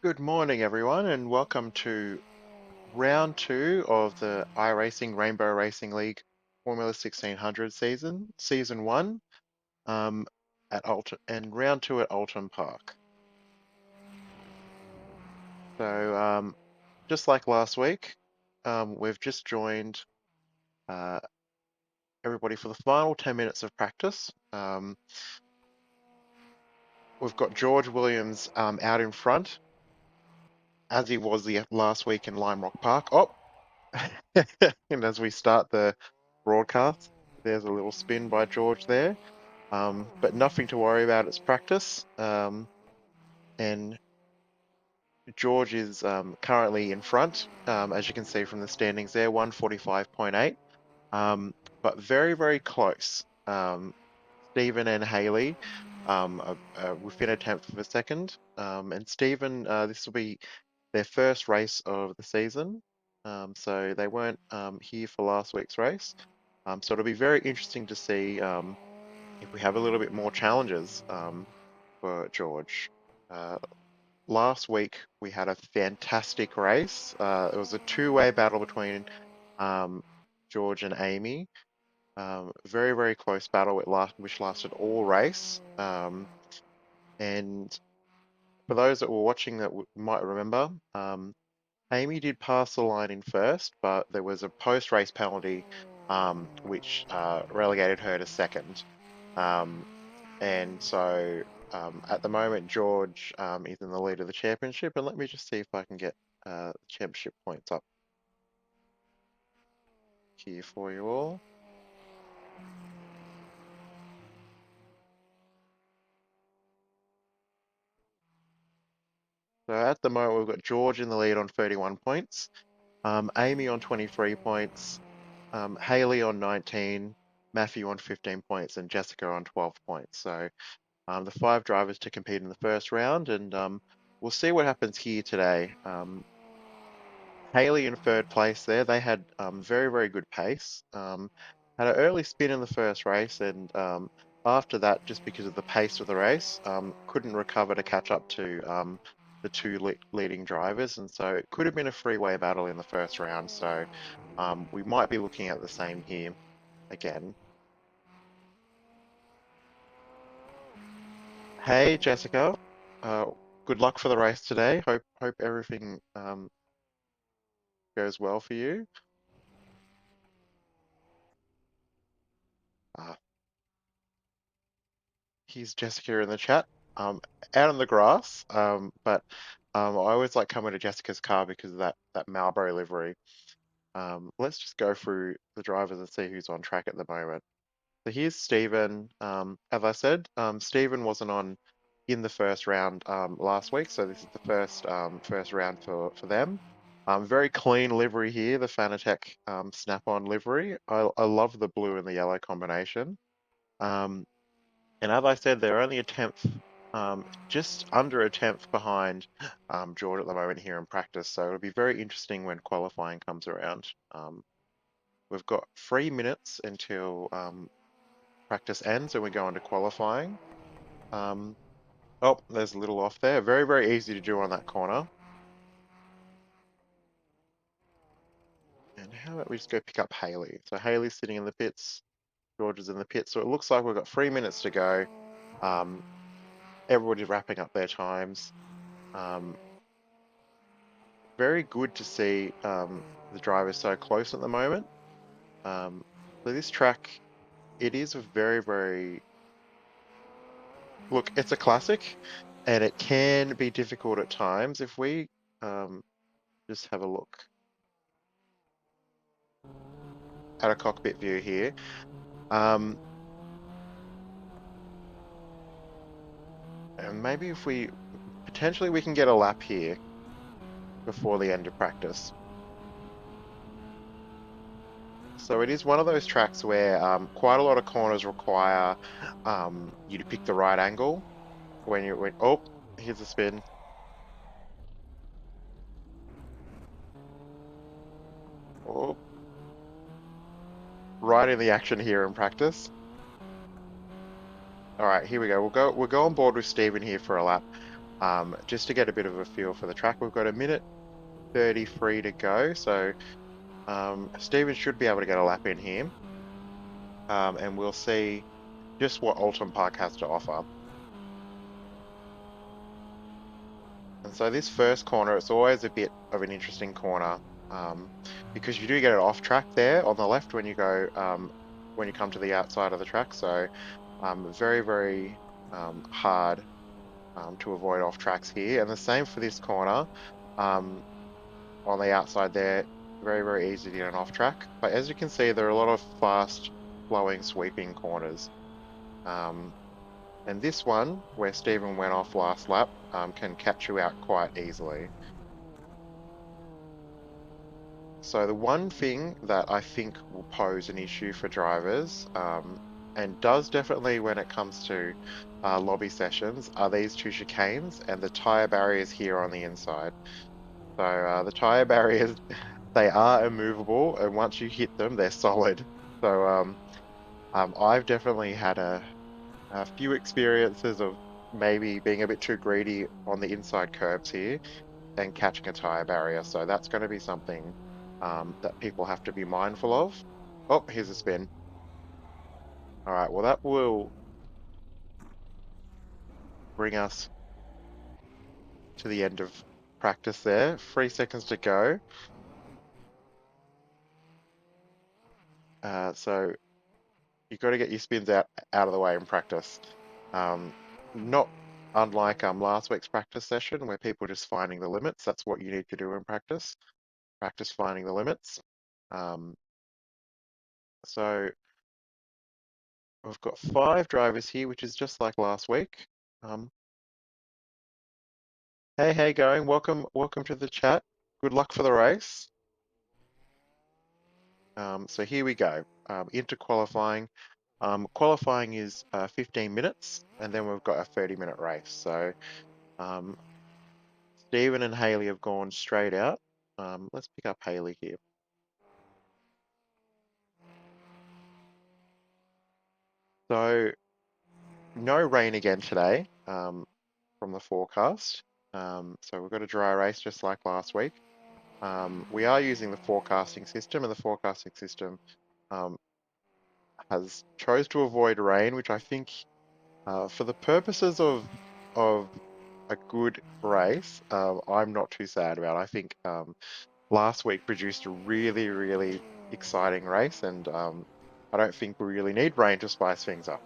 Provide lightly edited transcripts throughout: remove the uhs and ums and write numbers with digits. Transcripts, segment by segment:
Good morning, everyone, and welcome to round two of the iRacing Rainbow Racing League Formula 1600 season one, um, at Oulton, and round two at Oulton Park. So, just like last week, we've just joined uh, everybody for the final 10 minutes of practice. We've got George Williams out in front, as he was the last week in Lime Rock Park. Oh, and as we start the broadcast, there's a little spin by George there. But nothing to worry about. It's practice. And George is currently in front, as you can see from the standings there, 145.8. But very, very close. Stephen and Haley within a tenth of a second. And Stephen, this will be their first race of the season. So they weren't here for last week's race. So it'll be very interesting to see if we have a little bit more challenges for George. Uh, Last week we had a fantastic race. It was a two-way battle between um, George and Amy. Very, very close battle which lasted all race. And for those that were watching that might remember, Amy did pass the line in first, but there was a post-race penalty which relegated her to second. Um, and so at the moment, George is in the lead of the championship. And let me just see if I can get the championship points up here for you all. So at the moment, we've got George in the lead on 31 points, Amy on 23 points, Haley on 19, Matthew on 15 points, and Jessica on 12 points. So the five drivers to compete in the first round, and we'll see what happens here today. Haley in third place there. They had very, very good pace. Had an early spin in the first race, and after that, just because of the pace of the race, couldn't recover to catch up to the two leading drivers, and so it could have been a freeway battle in the first round. So we might be looking at the same here again. Hey, Jessica. Good luck for the race today. Hope everything goes well for you. Uh, Here's Jessica in the chat. Out on the grass. But I always like coming to Jessica's car because of that Marlboro livery. Let's just go through the drivers and see who's on track at the moment. So here's Stephen. As I said, Stephen wasn't on in the first round last week, so this is the first round for them. Very clean livery here, the Fanatec snap-on livery. I love the blue and the yellow combination. Um, and as I said, they're only a tenth, just under a tenth behind George at the moment here in practice. So it'll be very interesting when qualifying comes around. We've got 3 minutes until practice ends and we go into qualifying. Um, oh, there's a little off there. Very, very easy to do on that corner. And how about we just go pick up Haley? So Haley's sitting in the pits, George is in the pits. So it looks like we've got 3 minutes to go. Um, Everybody's wrapping up their times. Um, Very good to see the drivers so close at the moment. Um, so this track, it is a very, very, look, it's a classic and it can be difficult at times. If we um, just have a look at a cockpit view here, um, and maybe if we, potentially we can get a lap here before the end of practice. So it is one of those tracks where quite a lot of corners require you to pick the right angle oh, here's a spin. Oh, right in the action here in practice. All right, here we go. We'll go on board with Stephen here for a lap. just to get a bit of a feel for the track. We've got a minute 33 to go, so Stephen should be able to get a lap in here, and we'll see just what Oulton Park has to offer. And so this first corner, it's always a bit of an interesting corner, um, because you do get it off track there on the left when you go when you come to the outside of the track. So very, very hard to avoid off tracks here. And the same for this corner um, on the outside there, very, very easy to get an off track. But as you can see, there are a lot of fast flowing, sweeping corners. Um, and this one, where Stephen went off last lap, can catch you out quite easily. So the one thing that I think will pose an issue for drivers, and does definitely when it comes to lobby sessions, are these two chicanes and the tyre barriers here on the inside. So the tyre barriers, they are immovable, and once you hit them, they're solid. So I've definitely had a few experiences of maybe being a bit too greedy on the inside curbs here and catching a tyre barrier. So that's going to be something that people have to be mindful of. Oh, here's a spin. All right, well, that will bring us to the end of practice there. 3 seconds to go. So you've got to get your spins out of the way in practice. Um, not unlike last week's practice session where people just finding the limits. That's what you need to do in practice. Practice finding the limits. Um, so we've got 5 drivers here, which is just like last week. Um, hey, hey, going? Welcome to the chat. Good luck for the race. So here we go. Into qualifying. Qualifying is 15 minutes, and then we've got a 30-minute race. So um, Stephen and Haley have gone straight out. Let's pick up Haley here. So no rain again today from the forecast. So we've got a dry race just like last week. We are using the forecasting system, and the forecasting system um, has chose to avoid rain, which I think, for the purposes of a good race, I'm not too sad about. I think last week produced a really, really exciting race, and I don't think we really need rain to spice things up.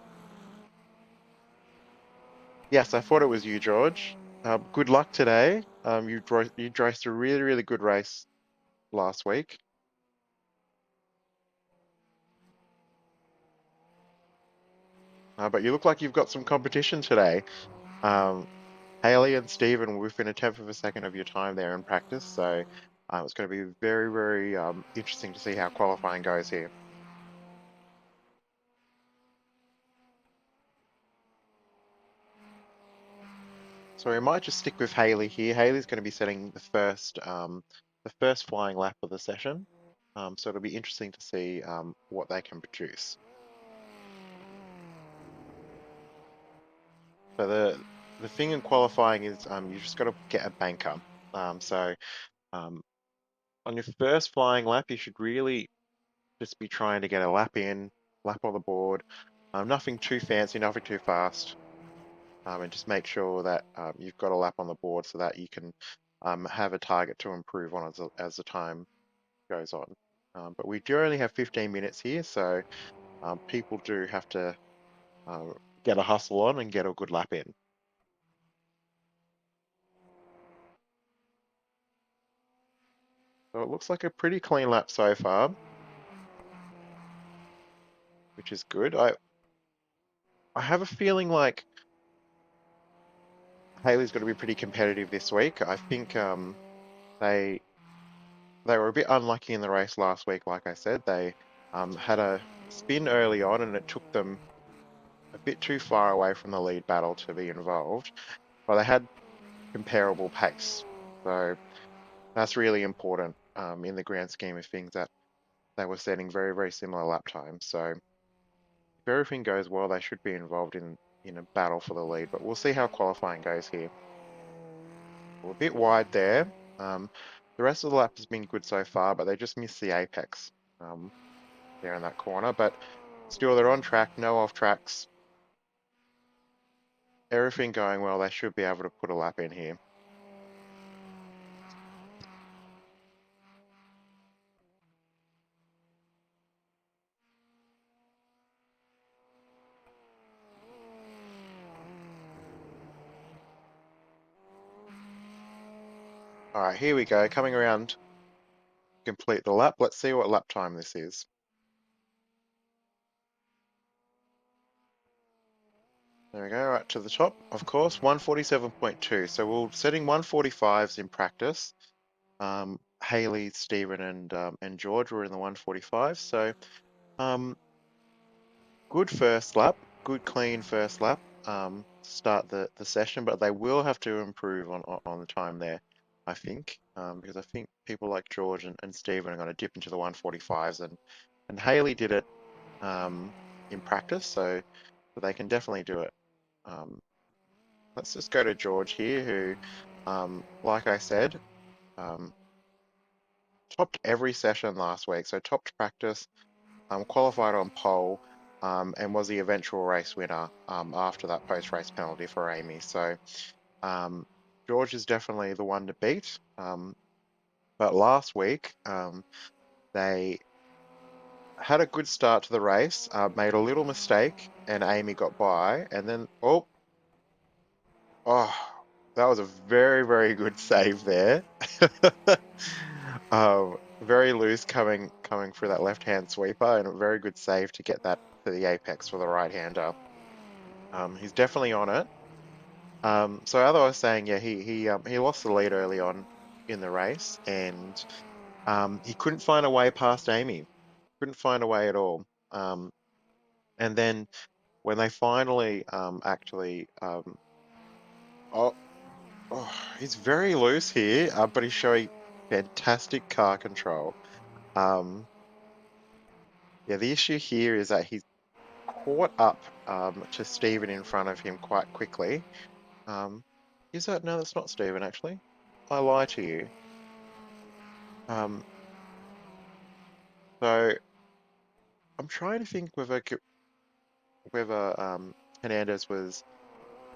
Yes, I thought it was you, George. Good luck today. You raced a really, really good race last week. But you look like you've got some competition today. Um, Haley and Stephen were within a tenth of a second of your time there in practice, so it's going to be very, very interesting to see how qualifying goes here. So we might just stick with Haley here. Haley's going to be setting the first flying lap of the session, so it'll be interesting to see what they can produce. So the thing in qualifying is you just got to get a banker. So um, on your first flying lap, you should really just be trying to get a lap in, lap on the board. Nothing too fancy, nothing too fast, and just make sure that you've got a lap on the board so that you can have a target to improve on as the time goes on. But we do only have 15 minutes here, so people do have to um, get a hustle on and get a good lap in. So it looks like a pretty clean lap so far, which is good. I have a feeling like Haley's going to be pretty competitive this week. I think they they were a bit unlucky in the race last week. Like I said, they had a spin early on, and it took them a bit too far away from the lead battle to be involved. But they had comparable pace, so that's really important in the grand scheme of things. That they were setting very, very similar lap times. So if everything goes well, they should be involved in a battle for the lead. But we'll see how qualifying goes here. a bit wide there. Um, the rest of the lap has been good so far, but they just missed the apex um, there in that corner. But still, they're on track, no off tracks. Everything going well. They should be able to put a lap in here. All right, here we go. Coming around, complete the lap. Let's see what lap time this is. There we go, right to the top, of course, 147.2. So we're setting 145s in practice. Haley, Stephen, and George were in the 145. So um, good first lap, good clean first lap to start the session, but they will have to improve on the time there, I think, because I think people like George and Stephen are going to dip into the 145s, and Haley did it in practice, so they can definitely do it. Um, let's just go to George here, who, like I said, um, topped every session last week. So topped practice, qualified on pole, and was the eventual race winner after that post-race penalty for Amy. So um, George is definitely the one to beat. But last week, they had a good start to the race, made a little mistake, and Amy got by, and then oh, that was a very, very good save there. Very loose coming through that left-hand sweeper, and a very good save to get that to the apex for the right-hander. He's definitely on it. So as I was saying, yeah, he lost the lead early on in the race, and he couldn't find a way past Amy. Couldn't find a way at all. Um, and then when they finally actually oh, oh, he's very loose here, but he's showing fantastic car control. Um, yeah, the issue here is that he's caught up to Stephen in front of him quite quickly. Um, is that no? That's not Stephen actually. I lie to you. Um, so I'm trying to think whether Hernandez was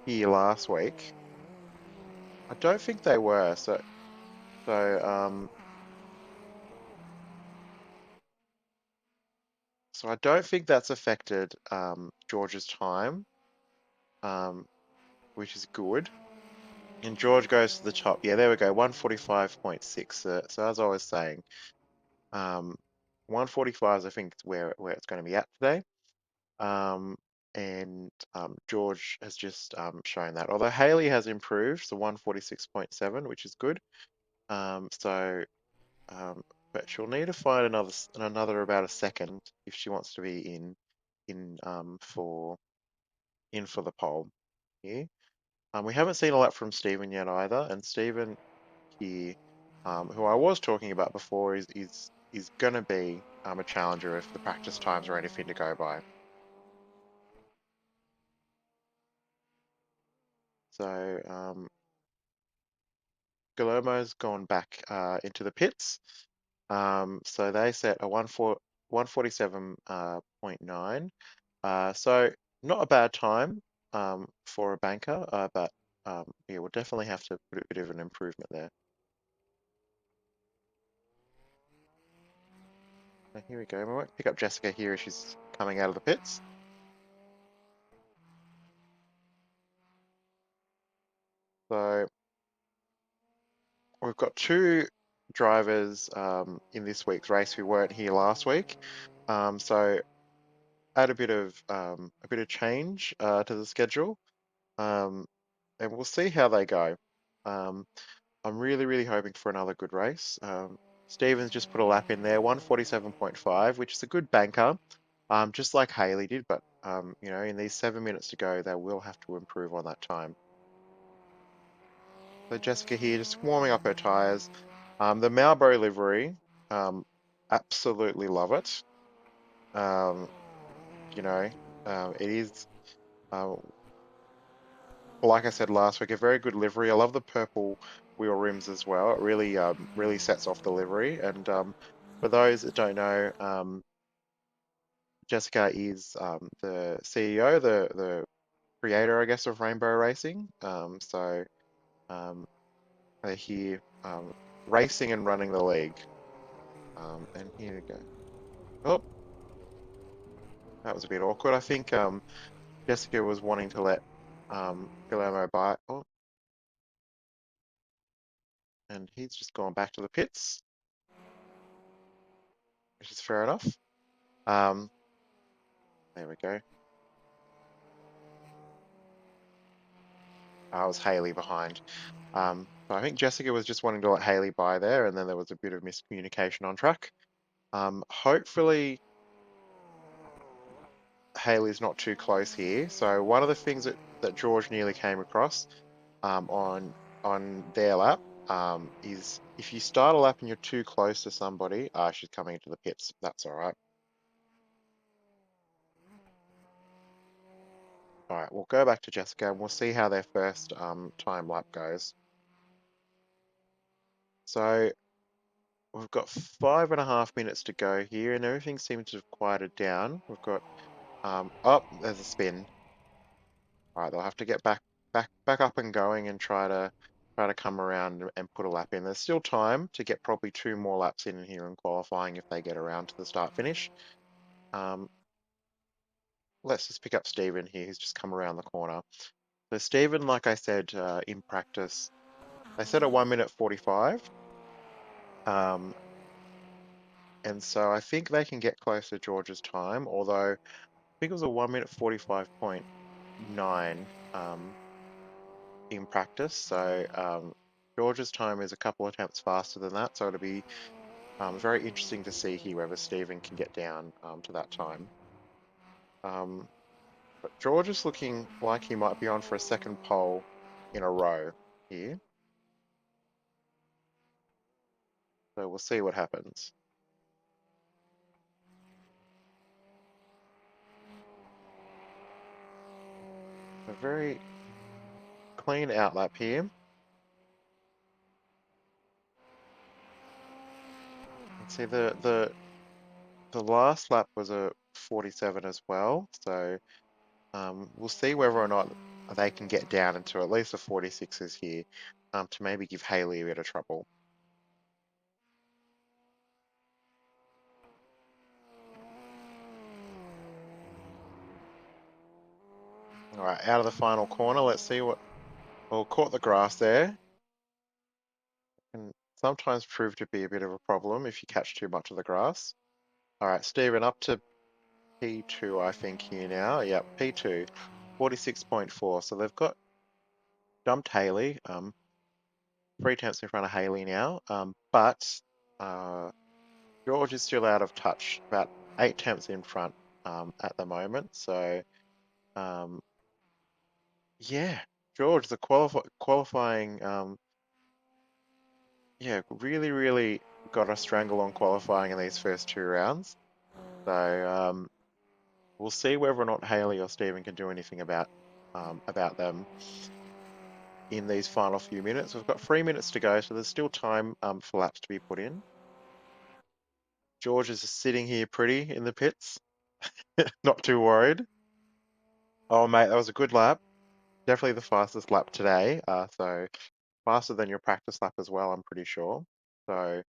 here last week. I don't think they were. So so I don't think that's affected George's time, um, which is good. And George goes to the top. Yeah, there we go. 145.6. So as I was saying, 145 is I think where it's going to be at today. Um, and George has just shown that. Although Haley has improved, so 146.7, which is good. So, um, but she'll need to find another about a second if she wants to be in for the pole here. We haven't seen a lot from Stephen yet either, and Stephen here, who I was talking about before, is going to be a challenger if the practice times are anything to go by. So Guillermo's gone back into the pits. So they set a 147.9. So not a bad time for a banker, but yeah, we'll definitely have to put a bit of an improvement there. So here we go. We won't pick up Jessica here as she's coming out of the pits. So we've got two drivers in this week's race who weren't here last week. So add a bit of change to the schedule, um, and we'll see how they go. Um, I'm really, really hoping for another good race. Stevens just put a lap in there, 147.5, which is a good banker, just like Haley did. But you know, in these 7 minutes to go, they will have to improve on that time. So Jessica here, just warming up her tires. The Marlboro livery, absolutely love it. Um, you know, it is. Uh, like I said last week, a very good livery. I love the purple wheel rims as well. It really really sets off the livery. And for those that don't know, Jessica is the CEO, the creator, I guess, of Rainbow Racing. Um, they're here racing and running the league. And here we go. Oh, that was a bit awkward. I think Jessica was wanting to let Guillermo by. Oh, and he's just gone back to the pits, which is fair enough. Um, there we go. I was Haley behind. So I think Jessica was just wanting to let Haley by there, and then there was a bit of miscommunication on track. Hopefully Haley's not too close here. So one of the things that George nearly came across on their lap is if you start a lap and you're too close to somebody, she's coming into the pits. That's all right. All right, we'll go back to Jessica and we'll see how their first time lap goes. So we've got 5.5 minutes to go here, and everything seems to have quieted down. We've got oh, there's a spin. All right, they'll have to get back up and going and try to come around and put a lap in. There's still time to get probably two more laps in here in qualifying if they get around to the start finish. Um, let's just pick up Stephen here, who's just come around the corner. So Stephen, like I said in practice, they said a 1 minute 45. Um, and so I think they can get close to George's time, although I think it was a 1 minute 45.9 in practice. So George's time is a couple of attempts faster than that. So it'll be very interesting to see here whether Stephen can get down to that time. Um, but George is looking like he might be on for a second pole in a row here. So we'll see what happens. A very clean outlap here. And see the last lap was a 47 as well. So we'll see whether or not they can get down into at least the 46s here to maybe give Haley a bit of trouble. All right, out of the final corner, let's see what. Well, caught the grass there. Can sometimes prove to be a bit of a problem if you catch too much of the grass. All right, Stephen, up to P2, I think, here now. Yep, P2, 46.4. So they've got jumped Haley, 3 tenths in front of Haley now. But uh, George is still out of touch, about 8 tenths in front at the moment. So, um, yeah, George, the qualifying, yeah, really, really got a strangle on qualifying in these first two rounds. So, we'll see whether or not Haley or Stephen can do anything about them in these final few minutes. We've got 3 minutes to go, so there's still time for laps to be put in. George is just sitting here pretty in the pits, not too worried. Oh, mate, that was a good lap. Definitely the fastest lap today. So faster than your practice lap as well, I'm pretty sure. So,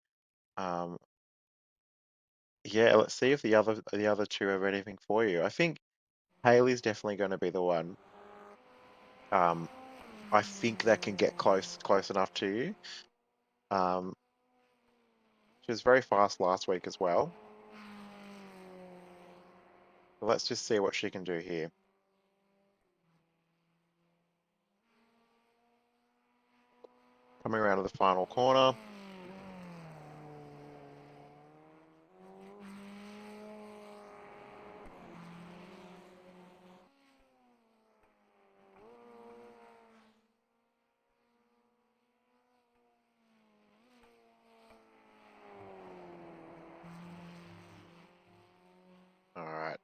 um, yeah, let's see if the other two have anything for you. I think Haley's definitely going to be the one. Um, I think that can get close enough to you. Um, she was very fast last week as well. So let's just see what she can do here. Coming around to the final corner. All right.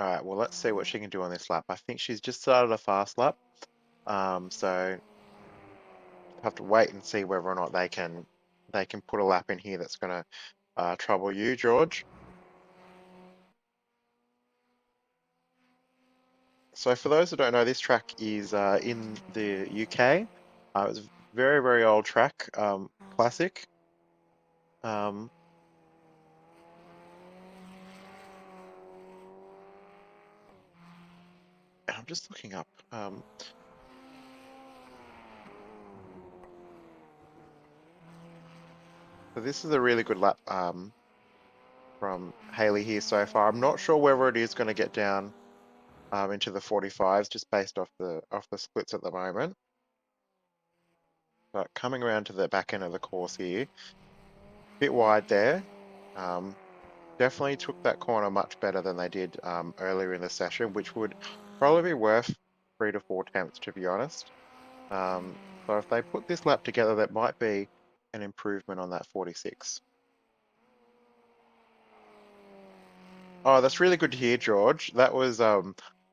All right, well, let's see what she can do on this lap. I think she's just started a fast lap. So have to wait and see whether or not they can put a lap in here that's gonna trouble you, George. So for those that don't know, this track is in the UK. It's a very, very old track, classic. Um, and I'm just looking up. So this is a really good lap from Haley here so far. I'm not sure whether it is going to get down into the 45s just based off the splits at the moment. But coming around to the back end of the course here, bit wide there. Um, Definitely took that corner much better than they did earlier in the session, which would probably be worth 3 to 4 tenths, to be honest. Um, so if they put this lap together, that might be an improvement on that 46. Oh, that's really good to hear, George. That was I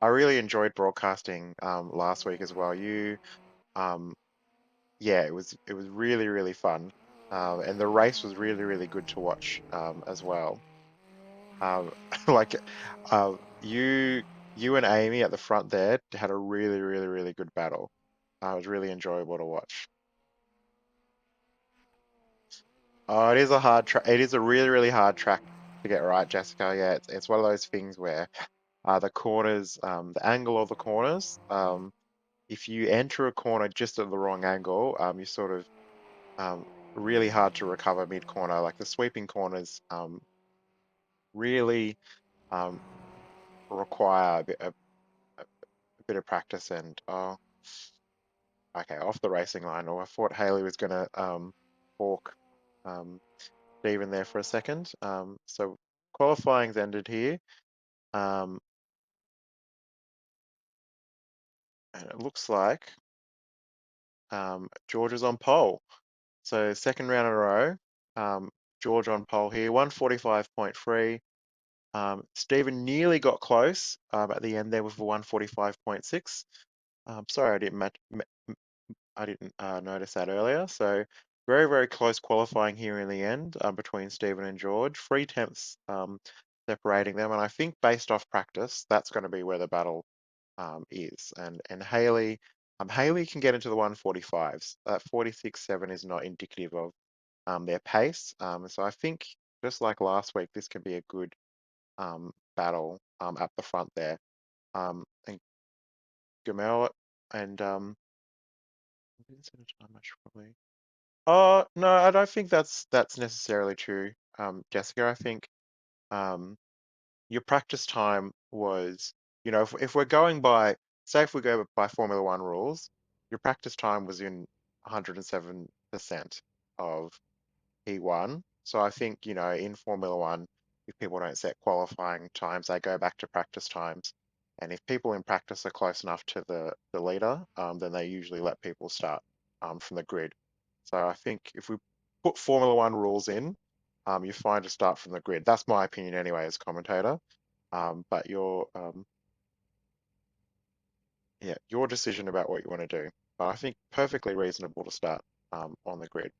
really enjoyed broadcasting last week as well. Um, yeah, it was really really fun, and the race was really really good to watch as well. Um, like you and Amy at the front there had a really really really good battle. It was really enjoyable to watch. Oh, it is a hard track. It is a really really hard track to get right, Jessica. Yeah, it's one of those things where the corners, the angle of the corners. If you enter a corner just at the wrong angle, you sort of um, really hard to recover mid corner. Like the sweeping corners, really um, require a bit of practice. And oh, okay, off the racing line. Or I thought Haley was gonna fork um, Stephen there for a second. So qualifying's ended here, um, and it looks like George is on pole. So second round in a row, um, George on pole here, 145.3. Stephen nearly got close at the end there with a 145.6. Sorry, I didn't notice that earlier. So very, very close qualifying here in the end between Stephen and George. 3 tenths separating them, and I think based off practice, that's going to be where the battle is. And Haley can get into the 145s. 46.7 is not indicative of their pace. So I think just like last week, this can be a good battle at the front there. And Gamel and I didn't set a time, I should probably. Oh no, I don't think that's necessarily true, Jessica. I think um, your practice time was, if we're going by, say, if we go by Formula One rules, your practice time was in 107% of P1. So I think, in Formula One, if people don't set qualifying times, they go back to practice times. And if people in practice are close enough to the leader, then they usually let people start from the grid. So I think if we put Formula One rules in, you're fine to start from the grid. That's my opinion anyway as commentator. But yeah, your decision about what you want to do. But I think perfectly reasonable to start on the grid.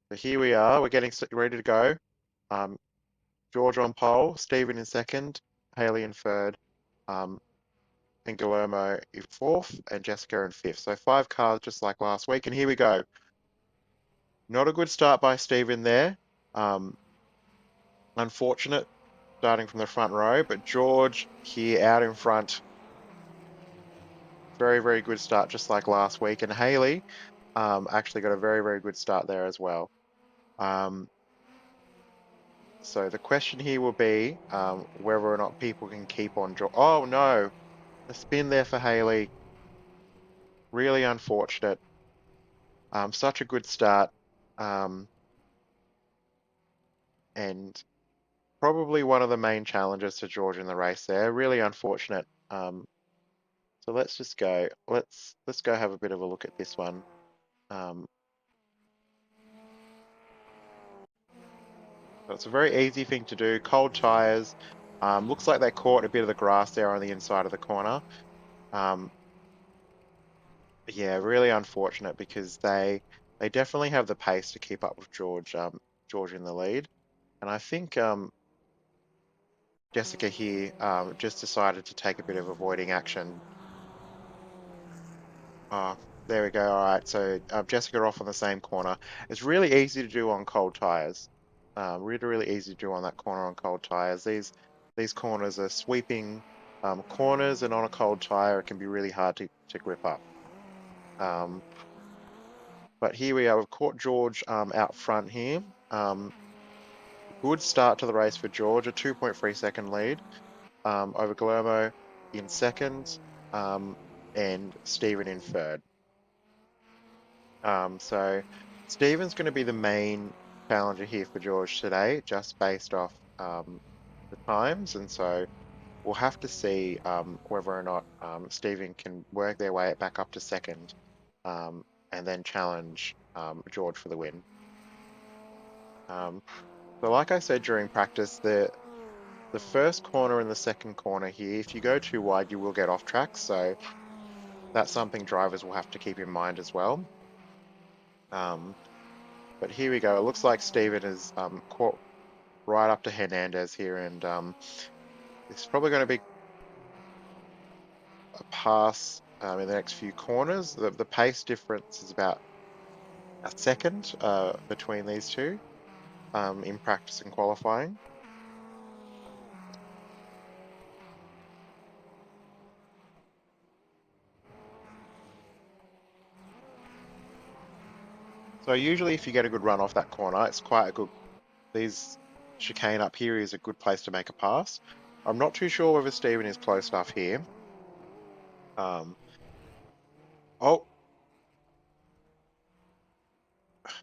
So here we are. We're getting ready to go. Um, George on pole, Stephen in second, Haley in third, um, and Guillermo in fourth, and Jessica in fifth. So 5 cars just like last week. And here we go. Not a good start by Stephen there. Um, Unfortunate starting from the front row, but George here out in front. Very, very good start just like last week. And Haley actually got a very, very good start there as well. Um, so the question here will be whether or not people can keep on. Oh no, a spin there for Haley. Really unfortunate. Such a good start, um, and probably one of the main challenges to George in the race there. Really unfortunate. So let's just go. Let's go have a bit of a look at this one. Um, so it's a very easy thing to do. Cold tires. Looks like they caught a bit of the grass there on the inside of the corner. Um, yeah, really unfortunate because they definitely have the pace to keep up with George in the lead. And I think Jessica here just decided to take a bit of avoiding action. Oh, there we go. All right, so Jessica off on the same corner. It's really easy to do on cold tires. Really, really easy to do on that corner on cold tires. These corners are sweeping corners, and on a cold tire, it can be really hard to grip up. Um, but here we are. We've caught George out front here. Good start to the race for George, a 2.3 second lead over Guillermo in second, um, and Stephen in third. So Stephen's going to be the main challenger here for George today, just based off the times, and so we'll have to see whether or not Stephen can work their way back up to second, and then challenge George for the win. Um, so, like I said during practice, the first corner and the second corner here, if you go too wide, you will get off track. So that's something drivers will have to keep in mind as well. Um, but here we go. It looks like Steven is caught right up to Hernandez here, and it's probably going to be a pass in the next few corners. The pace difference is about a second between these two in practice and qualifying. So usually, if you get a good run off that corner, it's quite a good. These chicane up here is a good place to make a pass. I'm not too sure whether Steven is close enough here. Um, oh,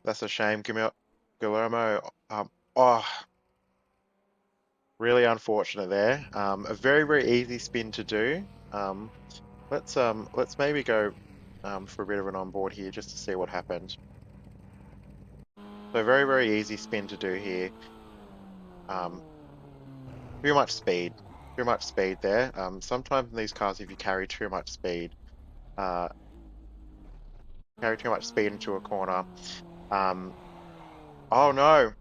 that's a shame, Guillermo. Oh, really unfortunate there. A very, very easy spin to do. Um, let's maybe go for a bit of an onboard here just to see what happened. So very, very easy spin to do here. Um, too much speed. Too much speed there. Sometimes in these cars, if you uh, carry too much speed into a corner. Um, oh no,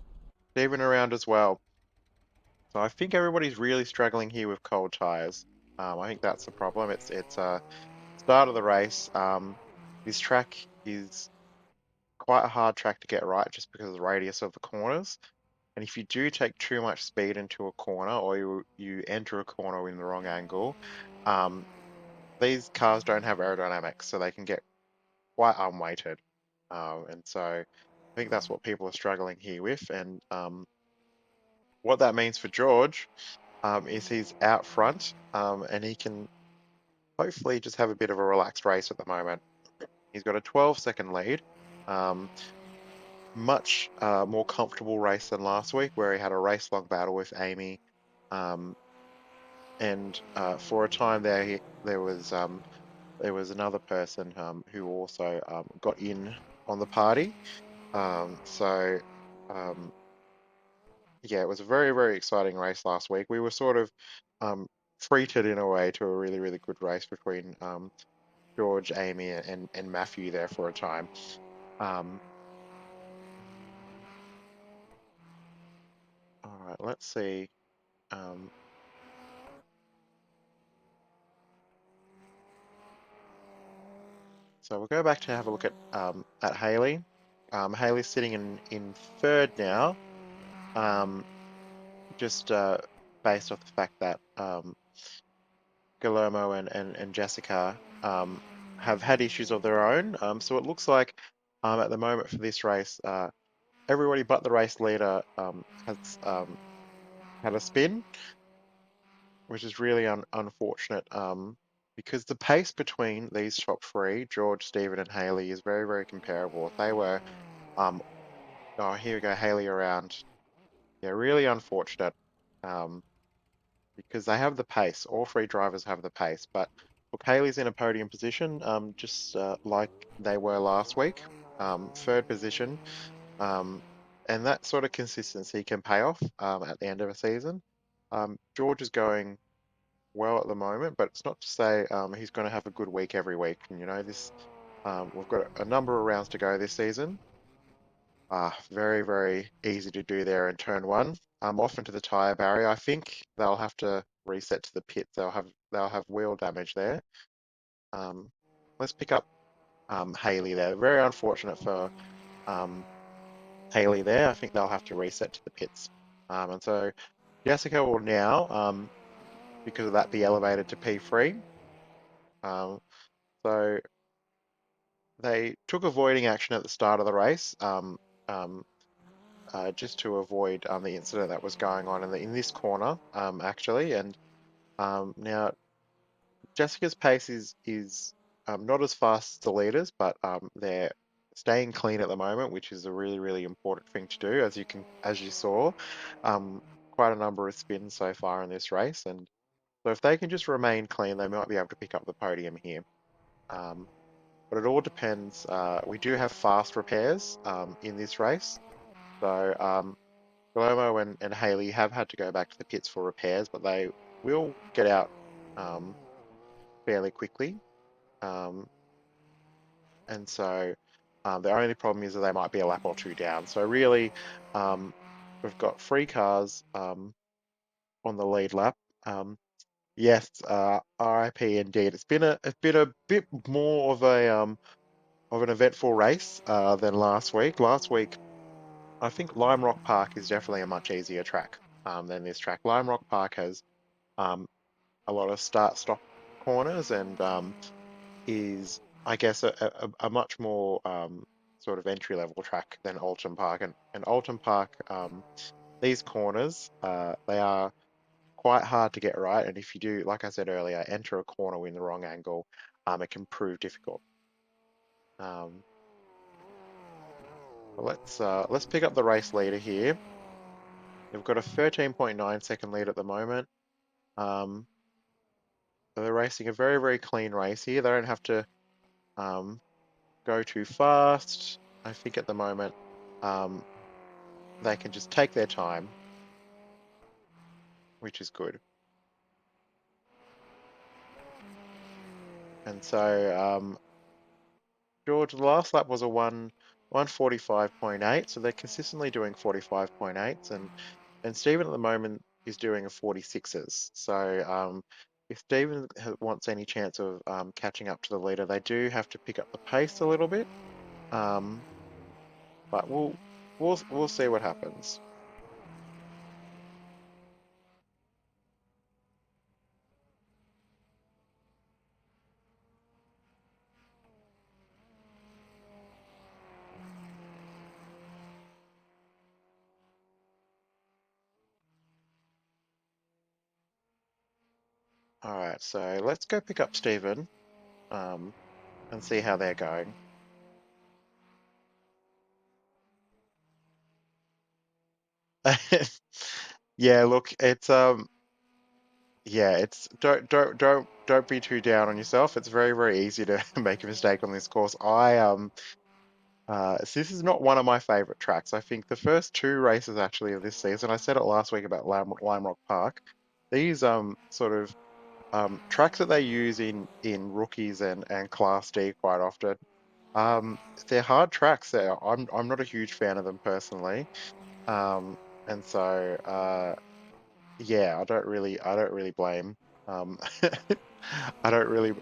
Steven around as well. So I think everybody's really struggling here with cold tires. I think that's the problem. It's start of the race. This track is quite a hard track to get right just because of the radius of the corners. And if you do take too much speed into a corner or you enter a corner in the wrong angle, um, these cars don't have aerodynamics, so they can get quite unweighted. And so I think that's what people are struggling here with. And what that means for George is he's out front and he can hopefully just have a bit of a relaxed race at the moment. He's got a 12-second lead. Um, Much more comfortable race than last week, where he had a race-long battle with Amy. Um, and for a time there, there was another person who also got in on the party. So um, yeah, it was a very, very exciting race last week. We were sort of um, treated in a way to a really, really good race between George, Amy, and Matthew there for a time. Um, all right, let's see. Um, so we'll go back to have a look at Haley. Haley's sitting in third now, um, just based off the fact that Guillermo and Jessica have had issues of their own. So it looks like at the moment for this race, everybody but the race leader has had a spin, which is really unfortunate because the pace between these top three, George, Stephen, and Haley, is very, very comparable. If they were, um, oh, here we go, Haley around. Yeah, really unfortunate um, because they have the pace. All three drivers have the pace, but look, Haley's in a podium position, just like they were last week, third position. Um, and that sort of consistency can pay off at the end of a season. George is going well at the moment, but it's not to say he's going to have a good week every week. And this we've got a number of rounds to go this season. Very, very easy to do there in turn one. Off into the tyre barrier. I think they'll have to reset to the pits. They'll have wheel damage there. Um, let's pick up Haley there. Very unfortunate for um, Haley there. I think they'll have to reset to the pits. And so Jessica will now, because of that, be elevated to P3. Um, so they took avoiding action at the start of the race, um, just to avoid the incident that was going on in this corner, actually. And now Jessica's pace is not as fast as the leaders, but they're staying clean at the moment, which is a really, really important thing to do, as you saw, um, quite a number of spins so far in this race. And so if they can just remain clean, they might be able to pick up the podium here. Um, but it all depends. We do have fast repairs in this race. So Guillermo and Haley have had to go back to the pits for repairs, but they will get out um, fairly quickly. Um, and so the only problem is that they might be a lap or two down. So really, um, we've got three cars on the lead lap. Um, yes, RIP indeed. It's been a bit more of an eventful race than last week. Last week, I think Lime Rock Park is definitely a much easier track than this track. Lime Rock Park has um, a lot of start-stop corners and is, I guess, a much more sort of entry-level track than Oulton Park. And Oulton Park, these corners, they are quite hard to get right. And if you do, like I said earlier, enter a corner in the wrong angle, it can prove difficult. Um, but let's pick up the race leader here. They've got a 13.9 second lead at the moment. Um, so they're racing a very, very clean race here. They don't have to um, go too fast. I think at the moment um, they can just take their time, which is good. And so George, the last lap was a 1:45.8, so they're consistently doing 45.8s, and Stephen at the moment is doing a 46s. So if Stephen wants any chance of catching up to the leader, they do have to pick up the pace a little bit. Um, but we'll see what happens. All right, so let's go pick up Stephen um, and see how they're going. Yeah, look, it's yeah, it's don't be too down on yourself. It's very, very easy to make a mistake on this course. So this is not one of my favorite tracks. I think the first two races actually of this season, I said it last week about Lime Rock Park. These sort of tracks that they use in rookies and Class D quite often. They're hard tracks. I'm not a huge fan of them personally. Um, and so yeah, I don't really blame. Um, I don't really.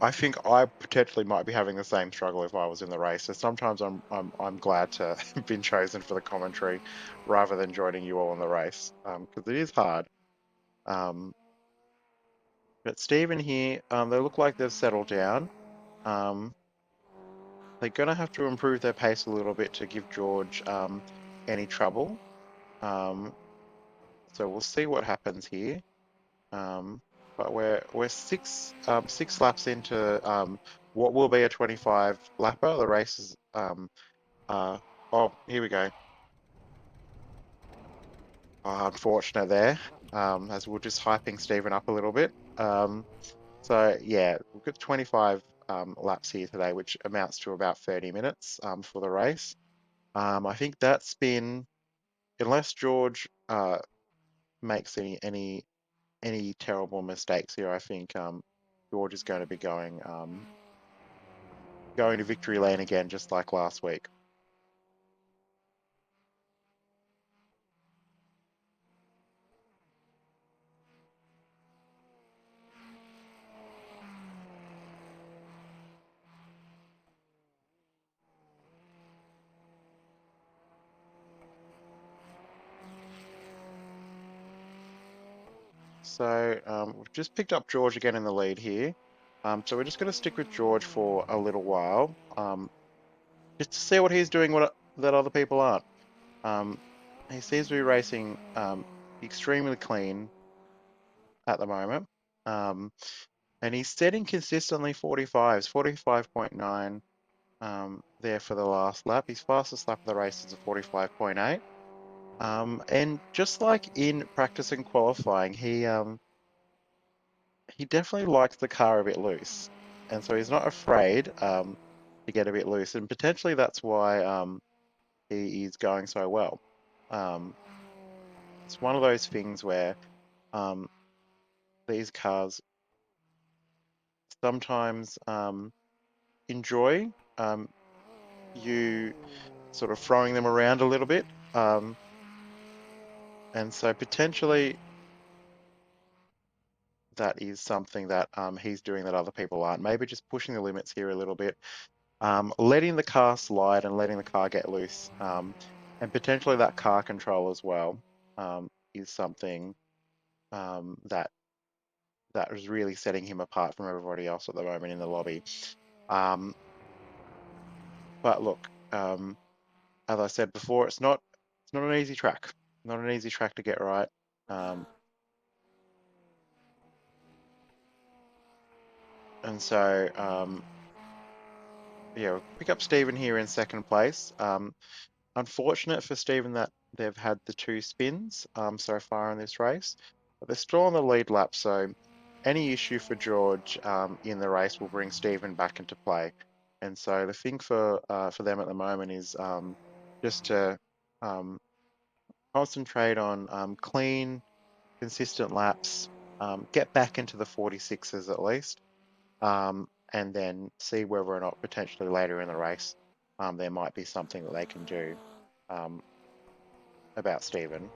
I think I potentially might be having the same struggle if I was in the race. So sometimes I'm glad to have been chosen for the commentary rather than joining you all in the race because it is hard. Um, but Stephen here, they look like they've settled down. Um, they're gonna have to improve their pace a little bit to give George any trouble. Um, so we'll see what happens here. Um, but we're six laps into what will be a 25 lapper. The race is uh, oh, here we go. Unfortunate there. As we're just hyping Stephen up a little bit. So yeah, we've got 25 laps here today, which amounts to about 30 minutes for the race. I think that's been, unless George makes any terrible mistakes here, I think George is going to be going to victory lane again, just like last week. So we've just picked up George again in the lead here. So we're just going to stick with George for a little while, just to see what he's doing that other people aren't. Um, he seems to be racing extremely clean at the moment. Um, and he's setting consistently 45s, 45.9 there for the last lap. His fastest lap of the race is a 45.8. And just like in practice and qualifying, he definitely likes the car a bit loose, and so he's not afraid to get a bit loose, and potentially that's why he is going so well. Um, it's one of those things where um, these cars sometimes enjoy you sort of throwing them around a little bit, um, and so potentially that is something that he's doing that other people aren't. Maybe just pushing the limits here a little bit, letting the car slide and letting the car get loose, and potentially that car control as well, is something that is really setting him apart from everybody else at the moment in the lobby. Um, but look, as I said before, it's not an easy track, not an easy track to get right. Um, and so yeah, we'll pick up Stephen here in second place. Unfortunate for Stephen that they've had the two spins so far in this race, but they're still on the lead lap, so any issue for George in the race will bring Stephen back into play. And so the thing for them at the moment is just to um, concentrate on clean, consistent laps, get back into the 46s at least, and then see whether or not potentially later in the race there might be something that they can do. Um, about Stephen.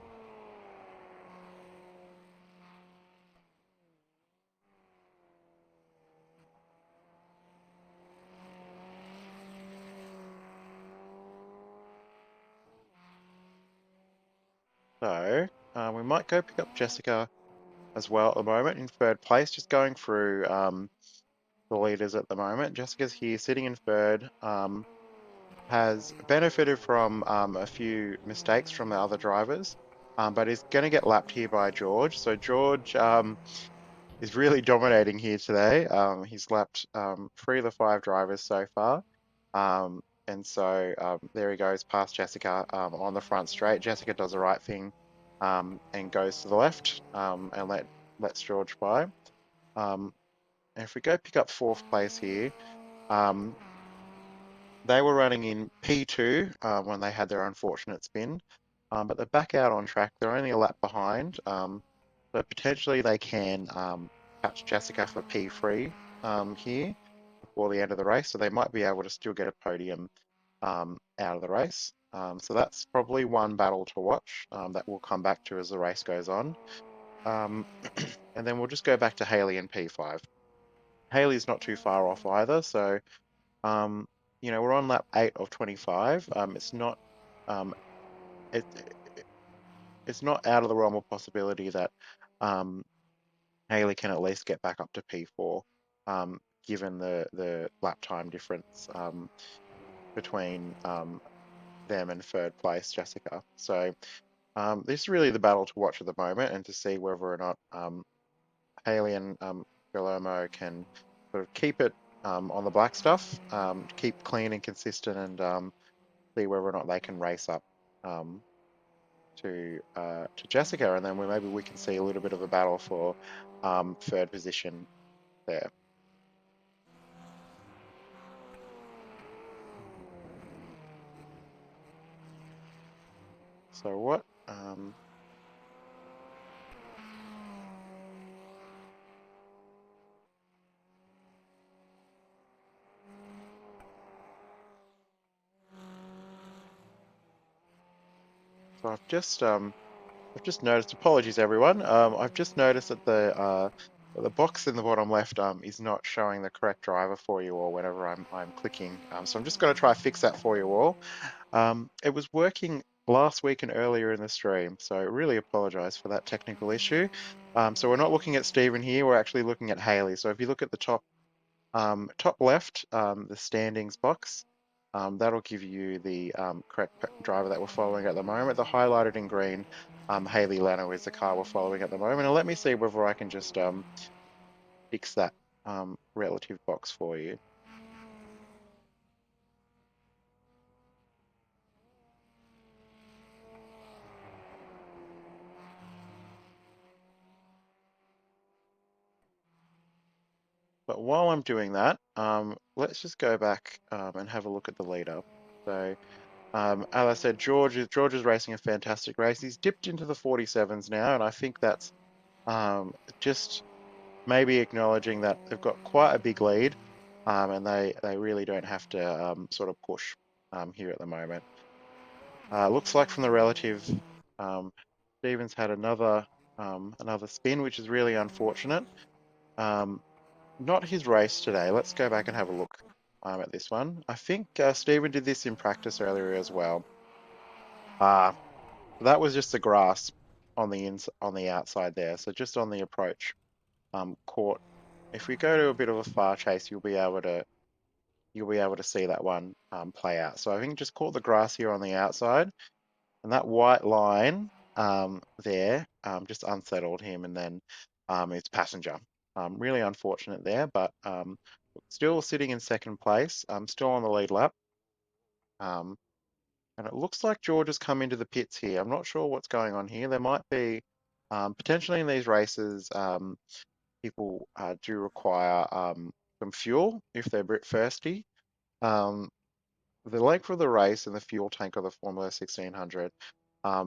So we might go pick up Jessica as well at the moment in third place, just going through the leaders at the moment. Jessica's here sitting in third, has benefited from a few mistakes from the other drivers, but is going to get lapped here by George. So George is really dominating here today. He's lapped three of the five drivers so far. And so there he goes past Jessica on the front straight. Jessica does the right thing and goes to the left and lets George by. And if we go pick up fourth place here, um, they were running in P2 when they had their unfortunate spin, but they're back out on track. They're only a lap behind, but potentially they can catch Jessica for P3 here before the end of the race, so they might be able to still get a podium out of the race. So that's probably one battle to watch that we'll come back to as the race goes on. Um, and then we'll just go back to Haley in P5. Haley's not too far off either, so um, we're on lap 8 of 25. Um, it, it's not out of the realm of possibility that um, Haley can at least get back up to P4, given the lap time difference between them and third place Jessica. So this is really the battle to watch at the moment, and to see whether or not Haley and Guillermo can sort of keep it on the black stuff, keep clean and consistent, and see whether or not they can race up um, to Jessica, and then maybe we can see a little bit of a battle for third position there. So what? So I've just noticed, apologies everyone. I've just noticed that the box in the bottom left is not showing the correct driver for you all whenever I'm clicking. So I'm just going to try fix that for you all. It was working last week and earlier in the stream, so I really apologize for that technical issue. So we're not looking at Stephen here, we're actually looking at Haley. So if you look at the top left, the standings box, that'll give you the correct driver that we're following at the moment. The highlighted in green, Haley Leno is the car we're following at the moment. And let me see whether I can just fix that relative box for you. But while I'm doing that, let's just go back and have a look at the leader. So, as I said, George is racing a fantastic race. He's dipped into the 47s now, and I think that's just maybe acknowledging that they've got quite a big lead, and they really don't have to sort of push here at the moment. Looks like from the relative, um, Stevens had another spin, which is really unfortunate. Um, Not his race today. Let's go back and have a look at this one. I think Stephen did this in practice earlier as well. Uh, that was just the grass on on the outside there. So just on the approach, caught. If we go to a bit of a far chase, you'll be able to see that one play out. So I think just caught the grass here on the outside, and that white line there just unsettled him, and then his passenger. Really unfortunate there, but still sitting in second place, still on the lead lap. Um, and it looks like George has come into the pits here. I'm not sure what's going on here. There might be potentially in these races, people do require some fuel if they're a bit thirsty. Um, the length of the race and the fuel tank of the Formula 1600,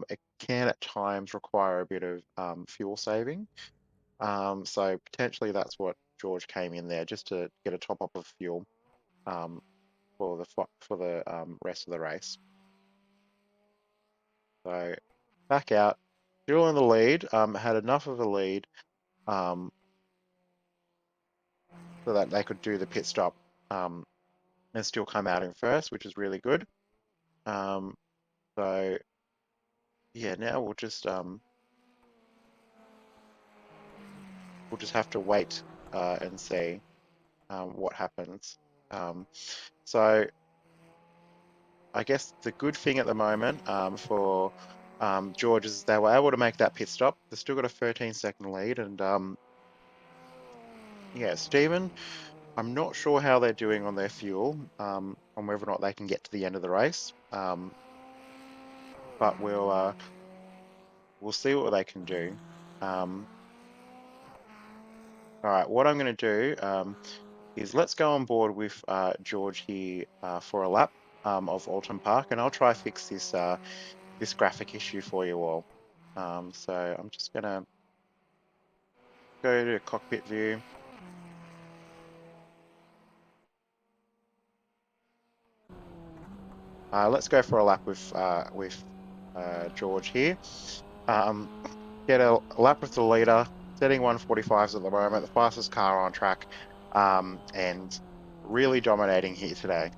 it can at times require a bit of fuel saving. So potentially that's what George came in there just to get a top up of fuel um, for the rest of the race. So back out, still in the lead. Had enough of a lead um, so that they could do the pit stop um, and still come out in first, which is really good. Um, so yeah, now we'll just have to wait and see what happens. Um, so I guess the good thing at the moment for George is they were able to make that pit stop. They've still got a 13-second lead, and yeah, Stephen, I'm not sure how they're doing on their fuel, on whether or not they can get to the end of the race. But we'll see what they can do. All right, what I'm going to do is let's go on board with George here for a lap of Oulton Park, and I'll try fix this graphic issue for you all. So I'm just going to go to cockpit view. Let's go for a lap with George here. Um, get a lap with the leader, setting 145s at the moment, the fastest car on track, and really dominating here today.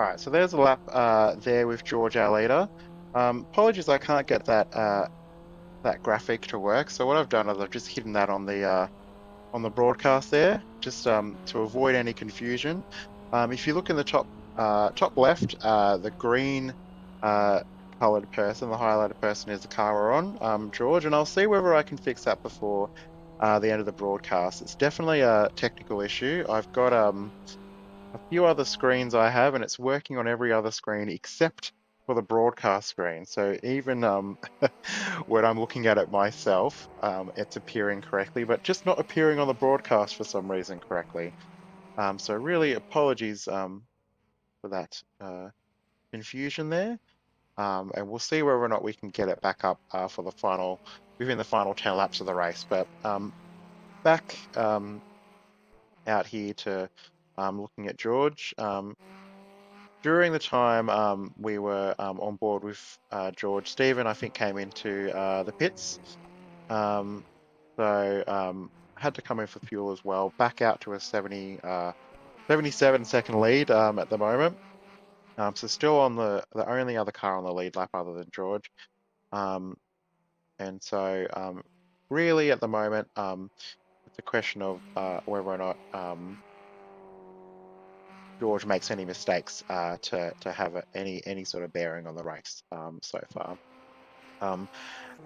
All right, so there's a lap there with George, our leader. Apologies, I can't get that graphic to work. So what I've done is I've just hidden that on the broadcast there, just to avoid any confusion. If you look in the top left, the green uh, colored person, the highlighted person is the car we're on, George, and I'll see whether I can fix that before the end of the broadcast. It's definitely a technical issue. I've got a few other screens I have, and it's working on every other screen except for the broadcast screen. So even when I'm looking at it myself, it's appearing correctly, but just not appearing on the broadcast for some reason correctly. So really apologies for that confusion there. And we'll see whether or not we can get it back up for the final, within the final 10 laps of the race. But back out here to looking at George. During the time we were on board with George, Stephen, I think, came into the pits. Um, so had to come in for fuel as well. Back out to a 77-second lead at the moment. So still on the only other car on the lead lap other than George. Um, and so really at the moment, it's a question of whether or not George makes any mistakes to have any sort of bearing on the race so far. Um,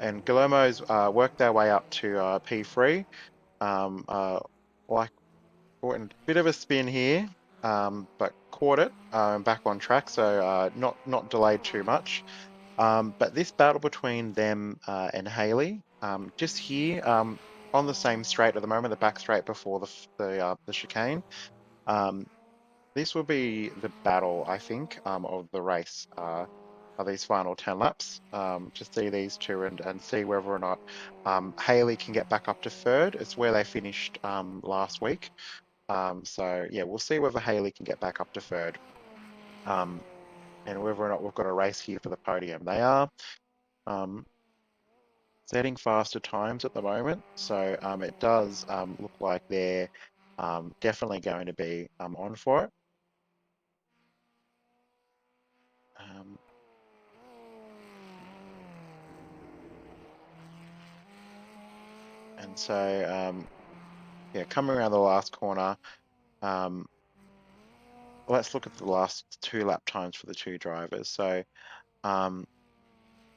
and Guillermo's worked their way up to P3. Um, uh, like caught in a bit of a spin here, but caught it back on track, so not delayed too much. But this battle between them and Haley, just here on the same straight at the moment, the back straight before the chicane. Um, this will be the battle, I think, of the race, of these final 10 laps, to see these two and see whether or not Haley can get back up to third. It's where they finished last week. So yeah, we'll see whether Haley can get back up to third, um, and whether or not we've got a race here for the podium. They are um, setting faster times at the moment, so it does look like they're definitely going to be on for it. Um, and so yeah, coming around the last corner, um, let's look at the last two lap times for the two drivers. So um,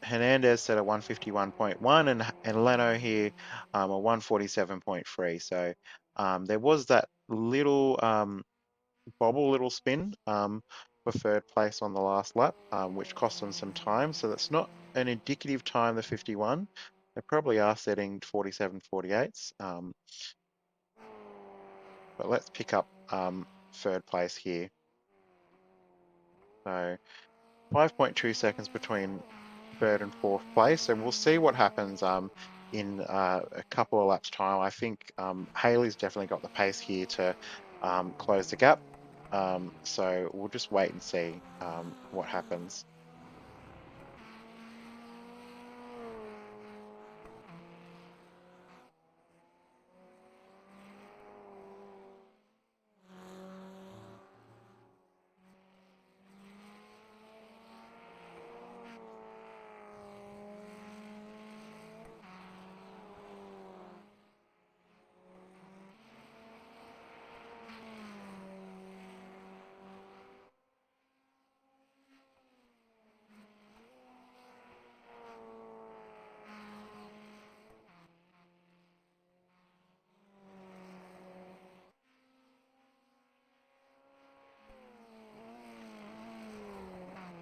Hernandez set a 151.1 and Leno here a 147.3. So there was that little bobble, little spin for third place on the last lap, which cost them some time. So that's not an indicative time, the 51. They probably are setting 47, 48s. But let's pick up third place here. So 5.2 seconds between third and fourth place, and we'll see what happens in a couple of laps' time. I think Haley's definitely got the pace here to close the gap. So we'll just wait and see what happens.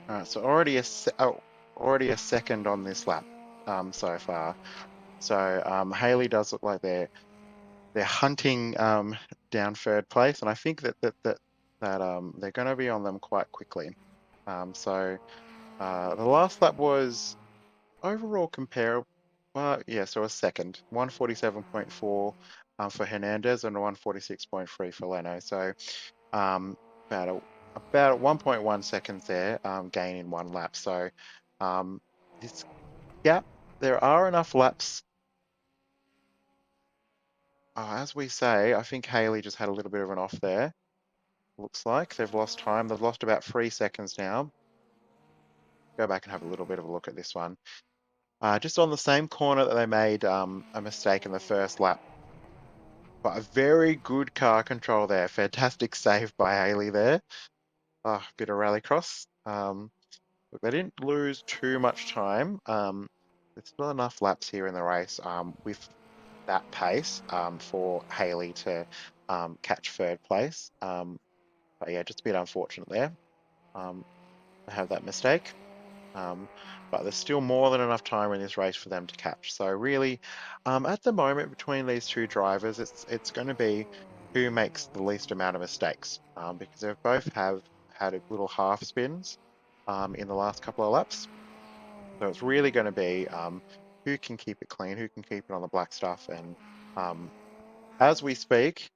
All right, so already a second on this lap so far. So Haley does look like they're hunting down third place, and I think that they're going to be on them quite quickly. So the last lap was overall comparable. Yeah, so a second, 147.4 for Hernandez and a 146.3 for Leno. So um, about about 1.1 seconds there gain in one lap. So um, this gap, there are enough laps. As we say, I think Haley just had a little bit of an off there. Looks like they've lost time. They've lost about 3 seconds now. Go back and have a little bit of a look at this one. Just on the same corner that they made a mistake in the first lap, but a very good car control there. Fantastic save by Haley there. Bit of rallycross. Look, they didn't lose too much time. There's still enough laps here in the race with that pace for Haley to catch third place. But yeah, just a bit unfortunate there to have that mistake. Um, but there's still more than enough time in this race for them to catch. So really, at the moment between these two drivers, it's going to be who makes the least amount of mistakes because they both have had a little half spins in the last couple of laps. So it's really going to be who can keep it clean, who can keep it on the black stuff. And um, as we speak,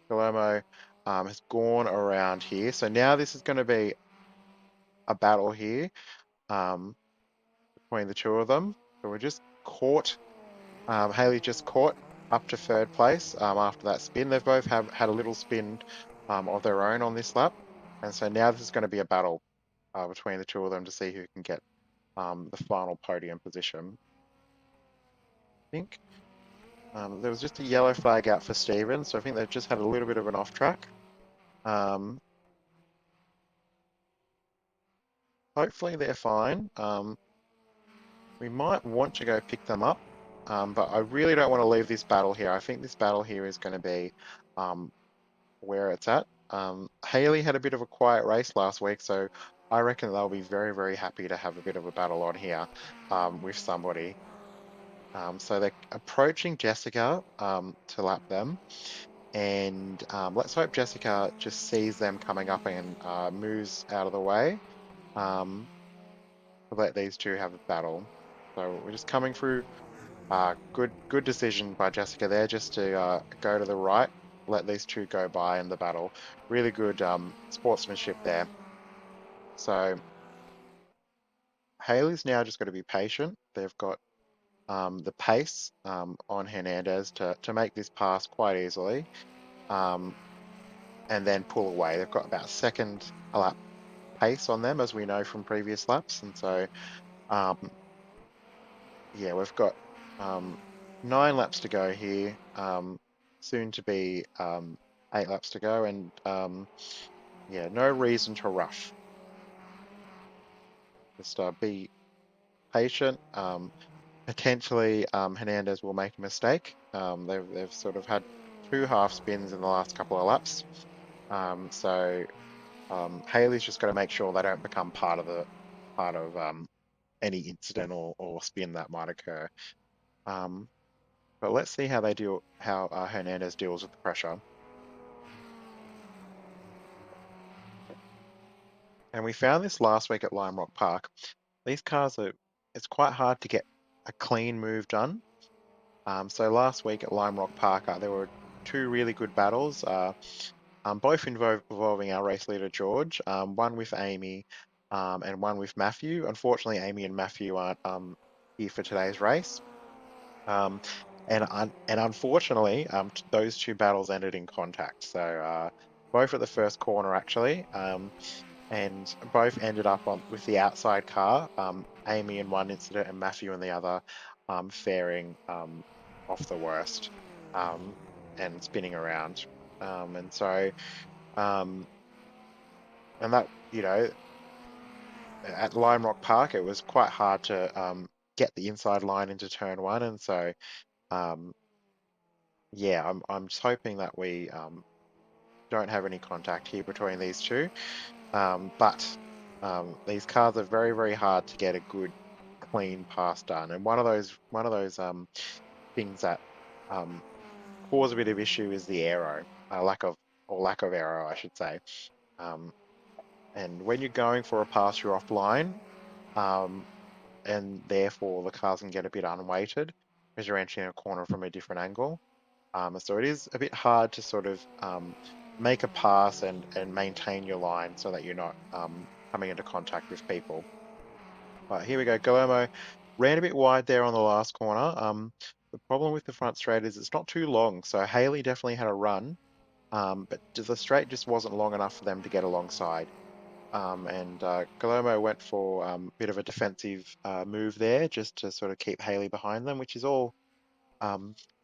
Guillermo has gone around here. So now this is going to be a battle here. Um, between the two of them. So we're just caught. Haley just caught up to third place after that spin. They've both have had a little spin of their own on this lap, and so now this is going to be a battle between the two of them to see who can get the final podium position. I think there was just a yellow flag out for Steven, so I think they've just had a little bit of an off track. Um, Hopefully they're fine. We might want to go pick them up, but I really don't want to leave this battle here. I think this battle here is going to be um, where it's at. Haley had a bit of a quiet race last week, so I reckon they'll be very, very happy to have a bit of a battle on here with somebody. So they're approaching Jessica to lap them, and let's hope Jessica just sees them coming up and moves out of the way. Um, to let these two have a battle. So we're just coming through. Good decision by Jessica there, just to go to the right, let these two go by in the battle. Really good sportsmanship there. So Haley's now just got to be patient. They've got the pace on Hernandez to make this pass quite easily, um, and then pull away. They've got about a second a lap pace on them, as we know from previous laps, and so um, yeah, we've got um, 9 laps to go here. Soon to be 8 laps to go, and yeah, no reason to rush. Just be patient. Potentially, Hernandez will make a mistake. They've sort of had 2 half spins in the last couple of laps. So Haley's just got to make sure they don't become part of any incident or spin that might occur. Um, But let's see how Hernandez deals with the pressure. And we found this last week at Lime Rock Park. These cars it's quite hard to get a clean move done. So last week at Lime Rock Park, there were 2 really good battles, both involving our race leader, George, one with Amy and one with Matthew. Unfortunately, Amy and Matthew aren't here for today's race. Um, and unfortunately, those 2 battles ended in contact. So both at the first corner actually, and both ended up on with the outside car. Amy in one incident and Matthew in the other, faring off the worst and spinning around. And so, um, and that at Lime Rock Park, it was quite hard to get the inside line into turn one, and so. Um, Yeah, I'm just hoping that we don't have any contact here between these two. But these cars are very, very hard to get a good, clean pass done. And one of those things that um, cause a bit of issue is the aero, lack of aero, I should say. Um, and when you're going for a pass, you're offline, um, and therefore the cars can get a bit unweighted because you're entering a corner from a different angle. So it is a bit hard to sort of make a pass and maintain your line so that you're not coming into contact with people. But here we go. Guillermo ran a bit wide there on the last corner. The problem with the front straight is it's not too long, so Haley definitely had a run but the straight just wasn't long enough for them to get alongside. And Guillermo went for a bit of a defensive move there just to sort of keep Haley behind them, which is all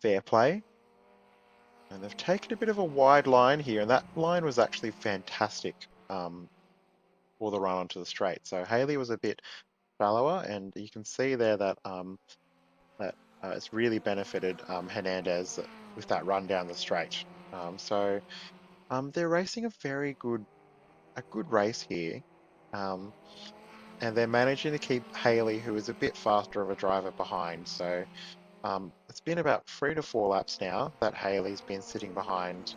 fair play. And they've taken a bit of a wide line here, and that line was actually fantastic for the run onto the straight. So Haley was a bit shallower, and you can see there that that it's really benefited Hernandez with that run down the straight. They're racing a good race here. Um, and they're managing to keep Haley, who is a bit faster of a driver, behind. So it's been about 3 to 4 laps now that Haley's been sitting behind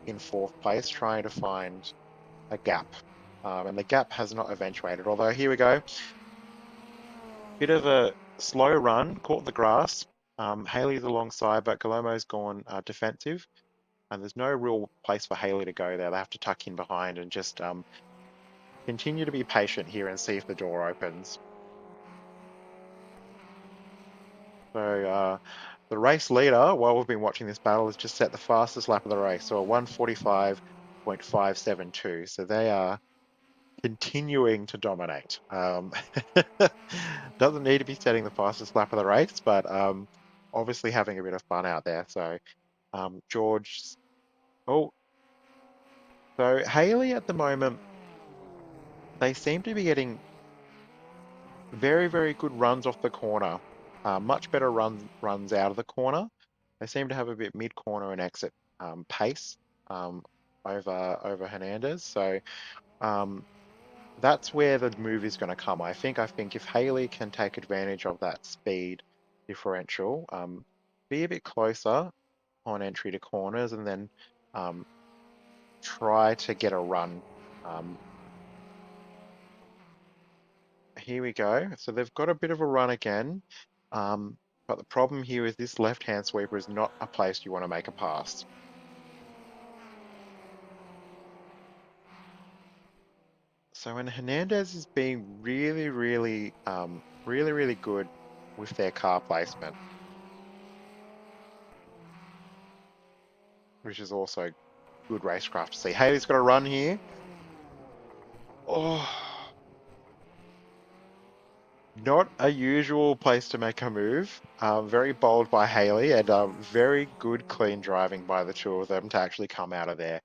in fourth place, trying to find a gap. And the gap has not eventuated. Although here we go, bit of a slow run, caught the grass. Haley's alongside, but Guillermo's gone defensive, and there's no real place for Haley to go there. They have to tuck in behind and just continue to be patient here and see if the door opens. So the race leader, while we've been watching this battle, has just set the fastest lap of the race, so a 1:45.572. So they are continuing to dominate. Doesn't need to be setting the fastest lap of the race, but obviously having a bit of fun out there. So George, oh, so Haley at the moment, they seem to be getting very, very good runs off the corner. Much better runs out of the corner. They seem to have a bit mid-corner and exit pace um, over Hernandez. So um, that's where the move is going to come. I think if Haley can take advantage of that speed differential, be a bit closer on entry to corners, and then um, try to get a run. Um, Here we go. So they've got a bit of a run again. But the problem here is this left-hand sweeper is not a place you want to make a pass. So when Hernandez is being really good with their car placement, which is also good racecraft to see. Haley's got a run here. Oh, not a usual place to make a move. Very bold by Haley, and very good, clean driving by the two of them to actually come out of there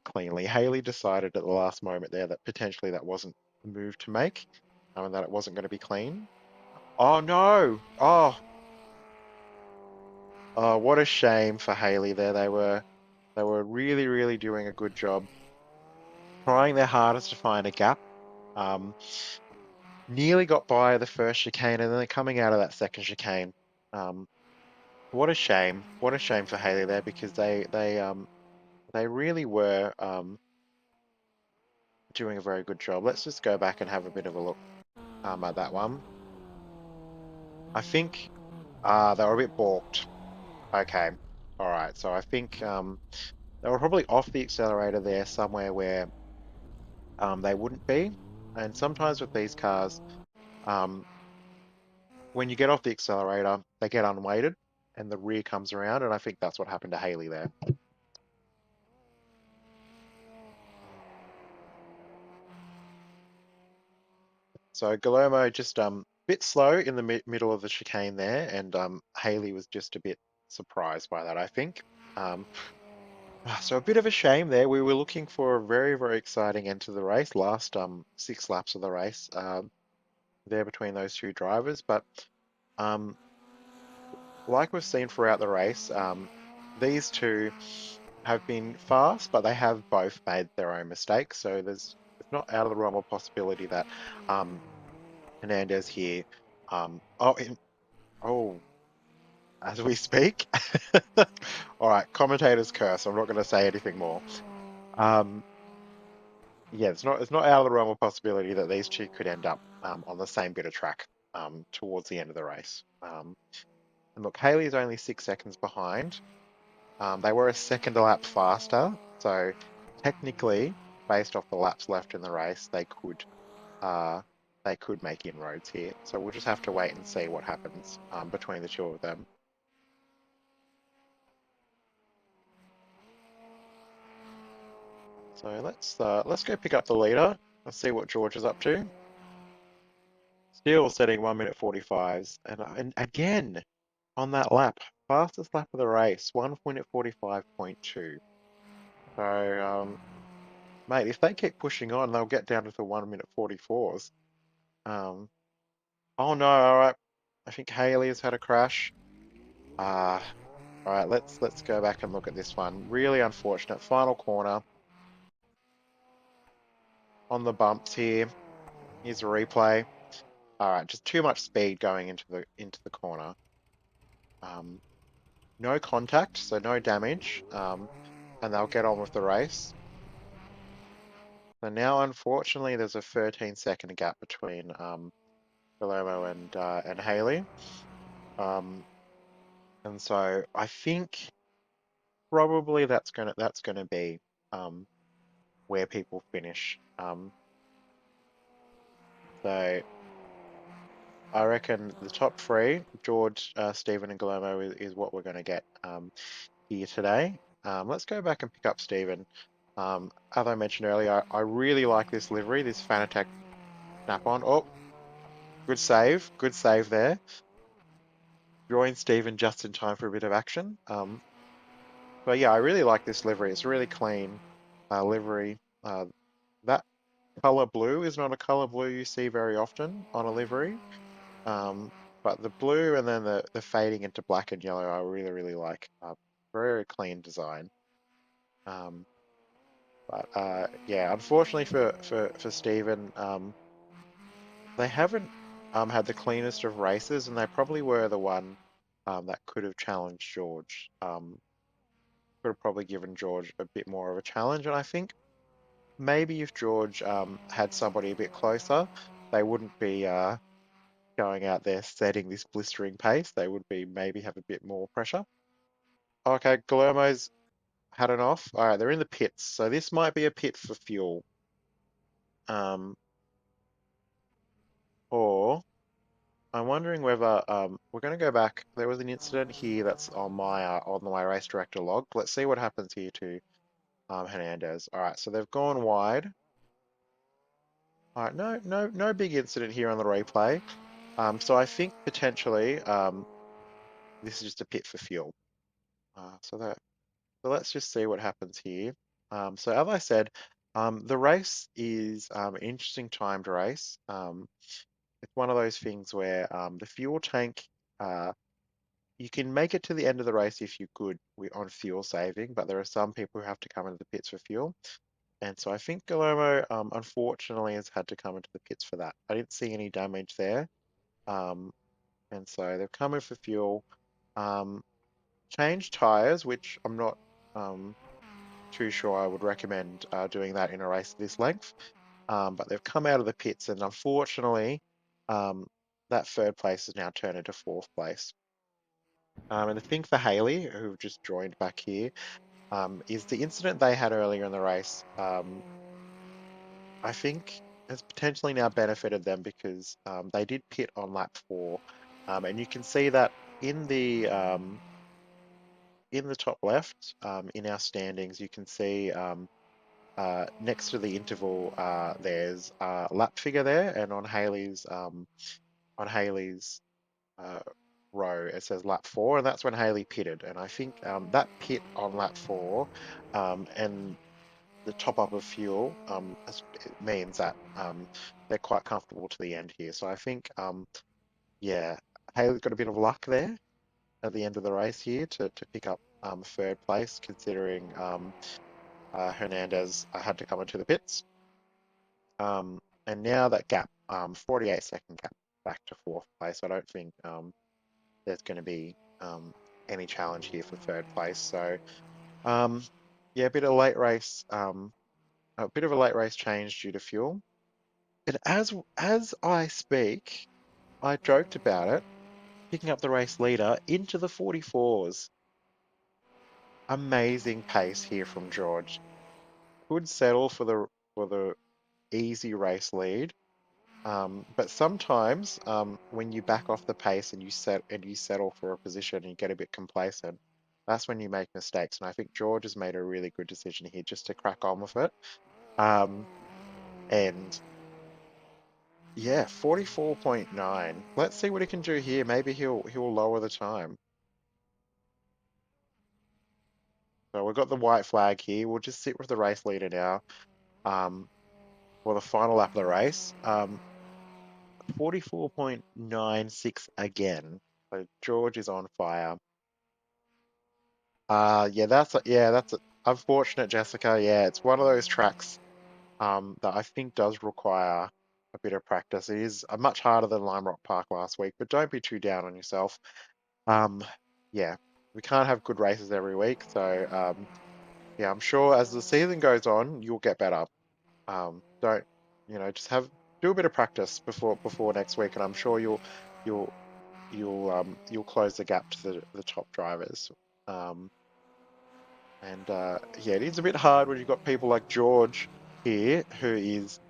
cleanly. Haley decided at the last moment there that potentially that wasn't the move to make, and that it wasn't going to be clean. Oh no! Oh, what a shame for Haley there. They were really doing a good job, trying their hardest to find a gap. Um, Nearly got by the first chicane, and then they're coming out of that second chicane. Um, what a shame! What a shame for Haley there, because they really were doing a very good job. Let's just go back and have a bit of a look at that one. I think they were a bit balked. Okay, all right. So I think they were probably off the accelerator there somewhere where they wouldn't be. And sometimes with these cars, um, when you get off the accelerator, they get unweighted and the rear comes around. And I think that's what happened to Haley there. So Guillermo just bit slow in the middle of the chicane there, and Haley was just a bit surprised by that, I think. Um, so a bit of a shame there. We were looking for a very exciting end to the race, last 6 laps of the race there between those two drivers, but um, like we've seen throughout the race, these two have been fast, but they have both made their own mistakes. So it's not out of the realm of possibility that um, Hernandez here. Um, oh, in, oh, as we speak. All right, commentator's curse. I'm not going to say anything more. Um, yeah, it's not out of the realm of possibility that these two could end up on the same bit of track towards the end of the race. And look, Haley's only 6 seconds behind. They were a second a lap faster, so technically, based off the laps left in the race, uh, they could make inroads here. So we'll just have to wait and see what happens between the two of them. So let's go pick up the leader. Let's see what George is up to. Still setting 1 minute 45s, and again on that lap, fastest lap of the race, 1 minute 45.2. So mate, if they keep pushing on, they'll get down to the 1 minute 44s. Um, oh no, all right. I think Haley has had a crash. Ah, all right. Let's go back and look at this one. Really unfortunate. Final corner on the bumps here. Here's a replay. All right, just too much speed going into the corner. Um, no contact, so no damage. And they'll get on with the race. So now, unfortunately, there's a 13-second gap between Guillermo and Haley. Um, and so I think probably that's gonna be um, where people finish. So I reckon the top three, George, Stephen, and Guillermo, is what we're going to get here today. Let's go back and pick up Stephen. As I mentioned earlier, I really like this livery, this Fanatec snap-on. Oh, good save there. Join Stephen just in time for a bit of action. But yeah, I really like this livery. It's a really clean livery. That color blue is not a color blue you see very often on a livery. Um, but the blue and then the fading into black and yellow, I really, really like. Very clean design. Um, but yeah, unfortunately for Stephen, they haven't had the cleanest of races, and they probably were the one that could have challenged George. Could have probably given George a bit more of a challenge, and I think maybe if George had somebody a bit closer, they wouldn't be going out there setting this blistering pace. They would be maybe have a bit more pressure. Okay, Guillermo's had an off. All right, they're in the pits, so this might be a pit for fuel. Um, or I'm wondering whether we're going to go back. There was an incident here that's on my race director log. Let's see what happens here to Hernandez. All right, so they've gone wide. All right, no big incident here on the replay. So I think potentially this is just a pit for fuel. So let's just see what happens here. So as I said, the race is an interesting timed race. It's one of those things where the fuel tank, uh, you can make it to the end of the race if you're good on fuel saving, but there are some people who have to come into the pits for fuel. And so I think Guillermo, unfortunately, has had to come into the pits for that. I didn't see any damage there. Um, and so they've come in for fuel. Um, changed tires, which I'm not too sure I would recommend doing that in a race this length. But they've come out of the pits, and unfortunately, um, that third place has now turned into fourth place. And the thing for Haley, who've just joined back here, is the incident they had earlier in the race. I think has potentially now benefited them because they did pit on lap four, and you can see that in the top left in our standings. You can see next to the interval, there's a lap figure there, and on Haley's uh, row, it says lap four, and that's when Haley pitted. And I think that pit on lap four and the top up of fuel it means that they're quite comfortable to the end here. So I think, yeah, Haley's got a bit of luck there at the end of the race here to pick up third place, considering Hernandez had to come into the pits. And now that gap, 48-second gap back to fourth place. I don't think there's going to be any challenge here for third place. So um, yeah, a bit of a late race change due to fuel. And as I speak, I joked about it, picking up the race leader into the 44s. Amazing pace here from George. Could settle for the easy race lead. But sometimes when you back off the pace and you settle for a position and you get a bit complacent, That's when you make mistakes. And I think George has made a really good decision here just to crack on with it. Um, and yeah, 44.9. Let's see what he can do here. Maybe he'll lower the time. So we've got the white flag here. We'll just sit with the race leader now. Um, for the final lap of the race. 44.96 again. So George is on fire. Yeah, that's unfortunate, Jessica. Yeah, it's one of those tracks that I think does require a bit of practice. It is much harder than Lime Rock Park last week, but don't be too down on yourself. Um, yeah, we can't have good races every week, so yeah, I'm sure as the season goes on, you'll get better. Don't, just do a bit of practice before next week, and I'm sure you'll you'll close the gap to the top drivers. Um, and yeah, it is a bit hard when you've got people like George here, who is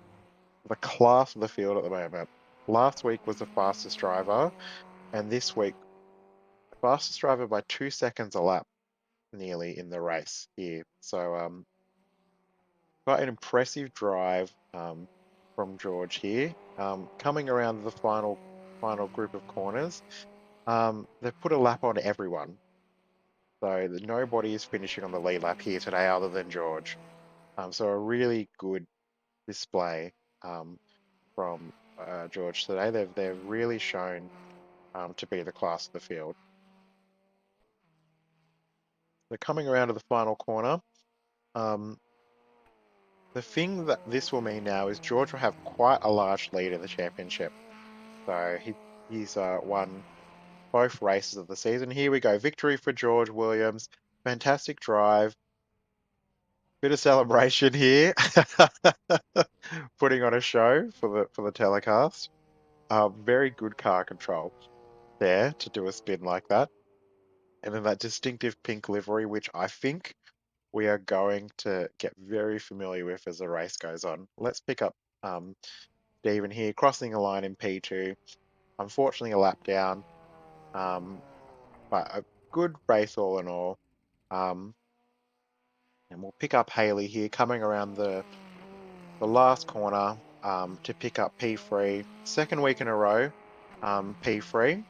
the class of the field at the moment. Last week was the fastest driver, and this week, fastest driver by 2 seconds a lap, nearly in the race here. So quite an impressive drive from George here. Coming around the final group of corners, they've put a lap on everyone. So that nobody is finishing on the lead lap here today other than George. So a really good display um, from George today. They've really shown to be the class of the field. So coming around to the final corner, um, the thing that this will mean now is George will have quite a large lead in the championship. So he's won both races of the season. Here we go, victory for George Williams. Fantastic drive. Bit of celebration here. Putting on a show for the telecast. Very good car control there to do a spin like that. And then that distinctive pink livery, which I think we are going to get very familiar with as the race goes on. Let's pick up um, Stephen here, crossing a line in P2. Unfortunately, a lap down, um, but a good race all in all. Um, and we'll pick up Haley here, coming around the last corner to pick up P3, second week in a row, P3.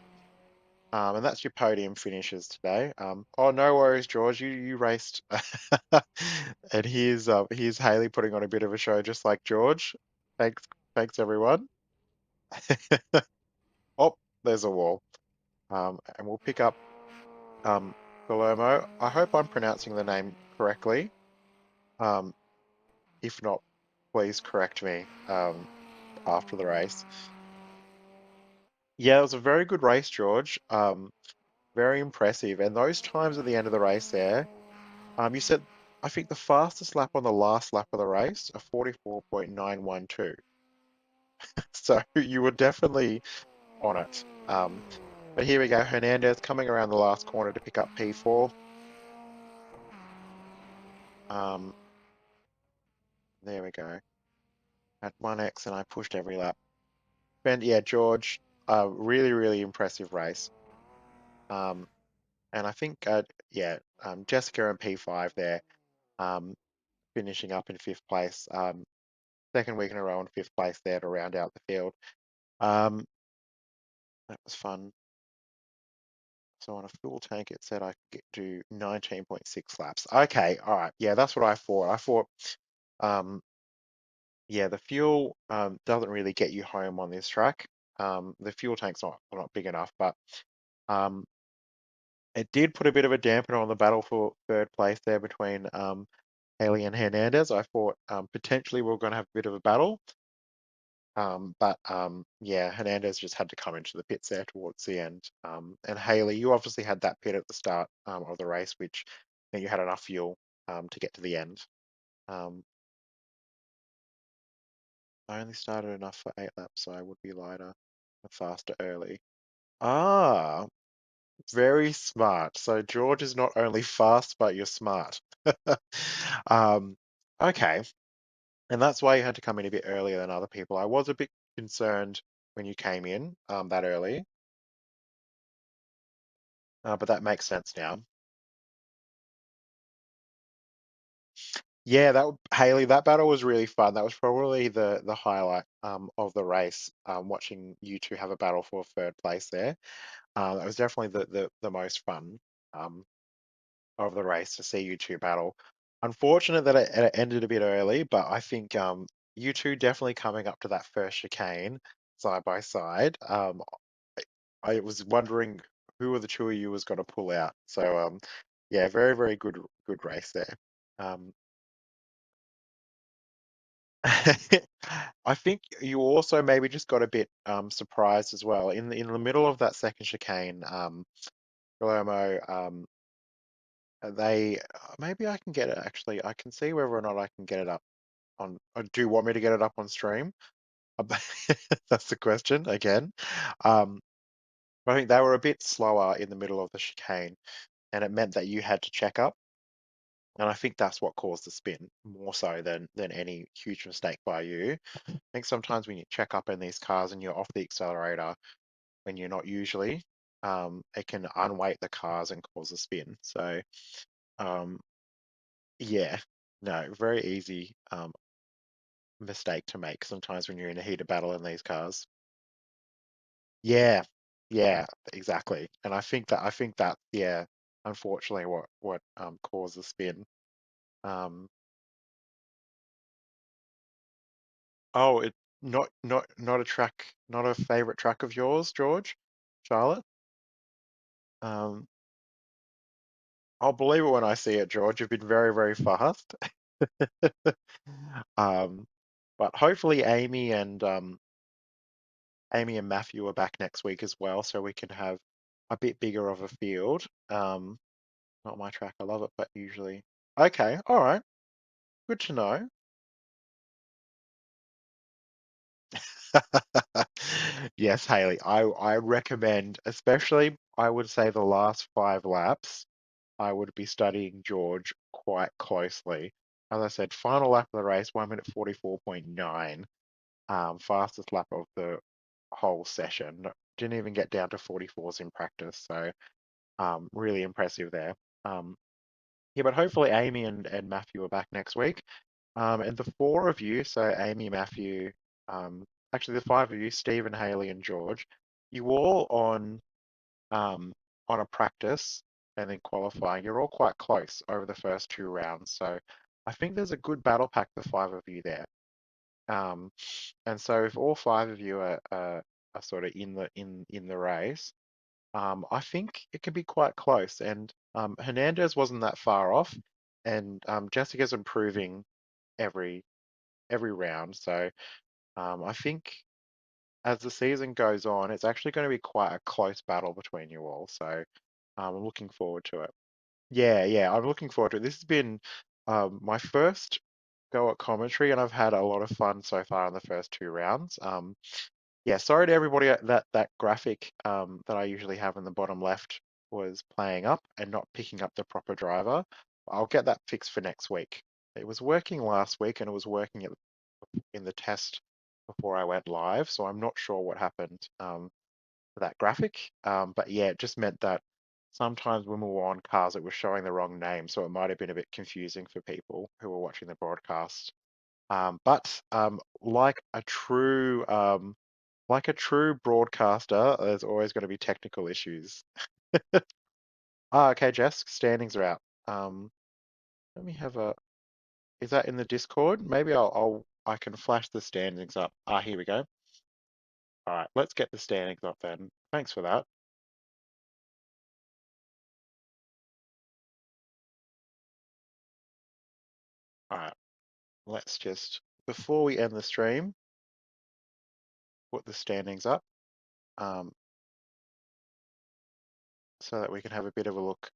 And that's your podium finishes today. Oh, no worries, George. You raced, and here's Haley putting on a bit of a show, just like George. Thanks everyone. Oh, there's a wall. And we'll pick up Palermo. I hope I'm pronouncing the name correctly. Um, if not, please correct me after the race. Yeah, it was a very good race, George. Very impressive. And those times at the end of the race there, you said, I think the fastest lap on the last lap of the race, a 44.912. So you were definitely on it. But here we go, Hernandez coming around the last corner to pick up P4. Um, there we go. At 1x and I pushed every lap. And yeah, George, really, really impressive race. Um, and I think, yeah, Jessica and P5 there, um, finishing up in fifth place. Second week in a row in fifth place there to round out the field. Um, that was fun. So on a full tank, it said I could do 19.6 laps. Okay, all right. Yeah, that's what I thought. I thought, um, yeah, the fuel doesn't really get you home on this track. The fuel tank's not big enough, but um, it did put a bit of a dampener on the battle for third place there between Haley and Hernandez. I thought potentially we are going to have a bit of a battle. But yeah, Hernandez just had to come into the pits there towards the end. And Haley, you obviously had that pit at the start of the race, which meant you had enough fuel to get to the end. Um, I only started enough for 8 laps, so I would be lighter and faster early. Ah, very smart. So George is not only fast, but you're smart. Um, okay. And that's why you had to come in a bit earlier than other people. I was a bit concerned when you came in that early. But that makes sense now. Yeah, Haley, that battle was really fun. That was probably the highlight of the race. Watching you two have a battle for third place there. That was definitely the most fun um of the race to see you two battle. Unfortunate that it ended a bit early, but I think you two definitely coming up to that first chicane side by side. I was wondering who of the two of you was going to pull out. So yeah, very very good race there. Um, I think you also maybe just got a bit surprised as well in the middle of that second chicane. Guillermo, they maybe I can get it actually. I can see whether or not I can get it up on. Do you want me to get it up on stream? That's the question again. Um, I think they were a bit slower in the middle of the chicane, and it meant that you had to check up. And I think that's what caused the spin more so than any huge mistake by you. I think sometimes when you check up in these cars and you're off the accelerator when you're not usually, it can unweight the cars and cause a spin. So um, yeah, no, very easy mistake to make sometimes when you're in a heated battle in these cars. Yeah, yeah, exactly. And I think that yeah, unfortunately what caused the spin. Um, oh, it not a track, not a favorite track of yours, George, Charlotte. Um, I'll believe it when I see it, George. You've been very, very fast. Um, but hopefully Amy and Matthew are back next week as well, so we can have a bit bigger of a field. Not my track, I love it, but usually. Okay, all right, good to know. Yes, Haley, I recommend, especially I would say the last 5 laps, I would be studying George quite closely. As I said, final lap of the race, 1 minute 44.9, fastest lap of the whole session. Didn't even get down to 44s in practice, so really impressive there. Um, yeah, but hopefully Amy and Matthew are back next week. And the four of you, so Amy, Matthew, um, actually the five of you, Stephen, Haley, and George, you all um, on a practice and then qualifying, you're all quite close over the first 2 rounds. So I think there's a good battle pack, the five of you there. Um, and so if all five of you are sort of in the race, I think it could be quite close. And Hernandez wasn't that far off, and Jessica's improving every every round. So I think as the season goes on, it's actually going to be quite a close battle between you all. So I'm looking forward to it. Yeah, yeah, I'm looking forward to it. This has been my first go at commentary, and I've had a lot of fun so far in the first 2 rounds. Yeah, sorry to everybody that graphic that I usually have in the bottom left was playing up and not picking up the proper driver. I'll get that fixed for next week. It was working last week and it was working in the test before I went live, so I'm not sure what happened for that graphic. But yeah, it just meant that sometimes when we were on cars, it was showing the wrong name, so it might have been a bit confusing for people who were watching the broadcast. But like a true broadcaster, there's always going to be technical issues. Okay, Jess, standings are out. Um, let me have a. Is that in the Discord? Maybe I can flash the standings up. Here we go. All right, let's get the standings up then. Thanks for that. All right, let's just before we end the stream, put the standings up, um, so that we can have a bit of a look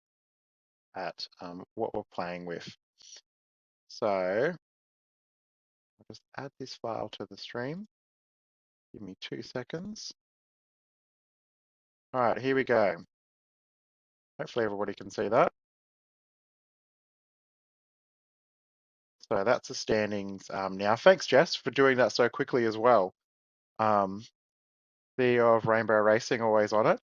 at what we're playing with. So I'll just add this file to the stream. Give me 2 seconds. All right, here we go. Hopefully everybody can see that. So that's the standings now. Thanks, Jess, for doing that so quickly as well. Um, CEO of Rainbow Racing, always on it.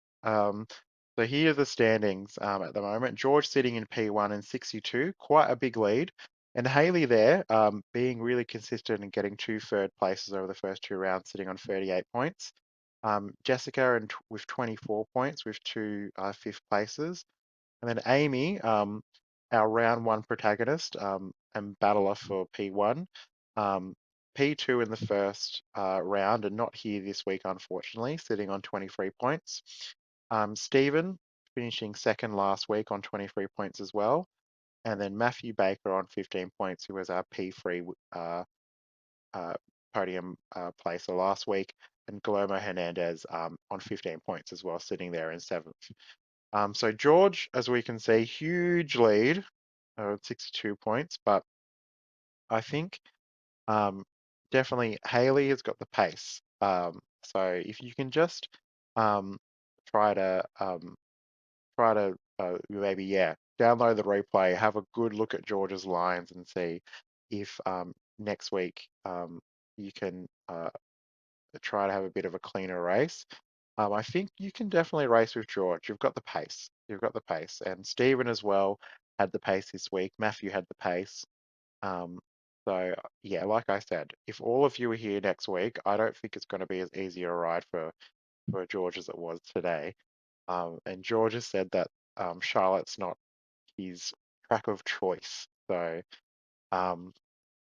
So here are the standings at the moment. George sitting in P1 and 62, quite a big lead. And Haley there, being really consistent and getting two third places over the first two rounds, sitting on 38 points. Jessica with 24 points with two fifth places. And then Amy, our round one protagonist and battler for P1, um, P2 in the first round and not here this week, unfortunately, sitting on 23 points. Stephen finishing second last week on 23 points as well. And then Matthew Baker on 15 points, who was our P3 uh, podium placer last week, and Guillermo Hernandez on 15 points as well, sitting there in seventh. So George, as we can see, huge lead, 62 points, but I think um, definitely Haley has got the pace. So if you can just um, try to maybe download the replay, have a good look at George's lines, and see if next week you can try to have a bit of a cleaner race. I think you can definitely race with George. You've got the pace. You've got the pace. And Stephen as well had the pace this week. Matthew had the pace. Um, so yeah, like I said, if all of you are here next week, I don't think it's going to be as easy a ride for George as it was today. And George has said that Charlotte's not his track of choice. So um,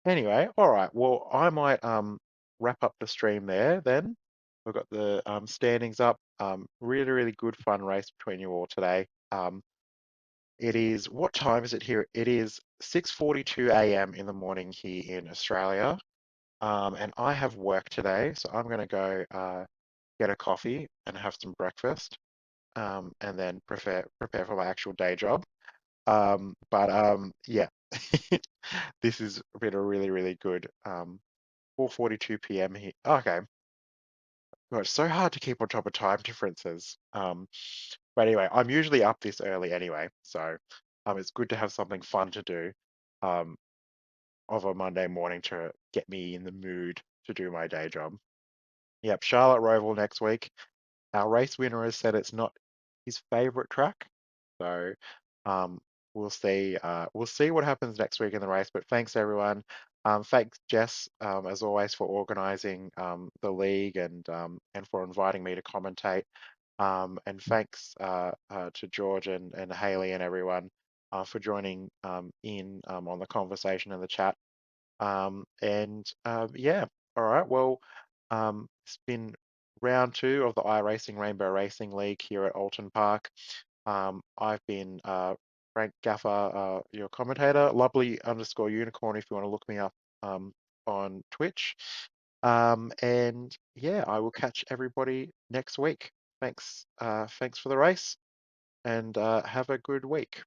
anyway, all right. Well, I might wrap up the stream there then. We've got the standings up. Really, really good fun race between you all today. It is, what time is it here? It is 6:42 a.m. in the morning here in Australia. And I have work today, so I'm going to go get a coffee and have some breakfast, and then prepare for my actual day job. But yeah, this has been a really, really good 4:42 p.m. here. Okay, God, it's so hard to keep on top of time differences. But anyway, I'm usually up this early anyway, so it's good to have something fun to do um, of a Monday morning to get me in the mood to do my day job. Yep, Charlotte Roval next week. Our race winner has said it's not his favorite track, so um, we'll see. We'll see what happens next week in the race. But thanks everyone. Thanks Jess, as always, for organising the league and for inviting me to commentate. And thanks to George and Haley and everyone for joining in on the conversation in the chat. Yeah, all right. Well, it's been round two of the iRacing Rainbow Racing League here at Oulton Park. I've been Frank Gaffer, your commentator, lovely underscore unicorn if you want to look me up on Twitch. And yeah, I will catch everybody next week. Thanks for the race and have a good week.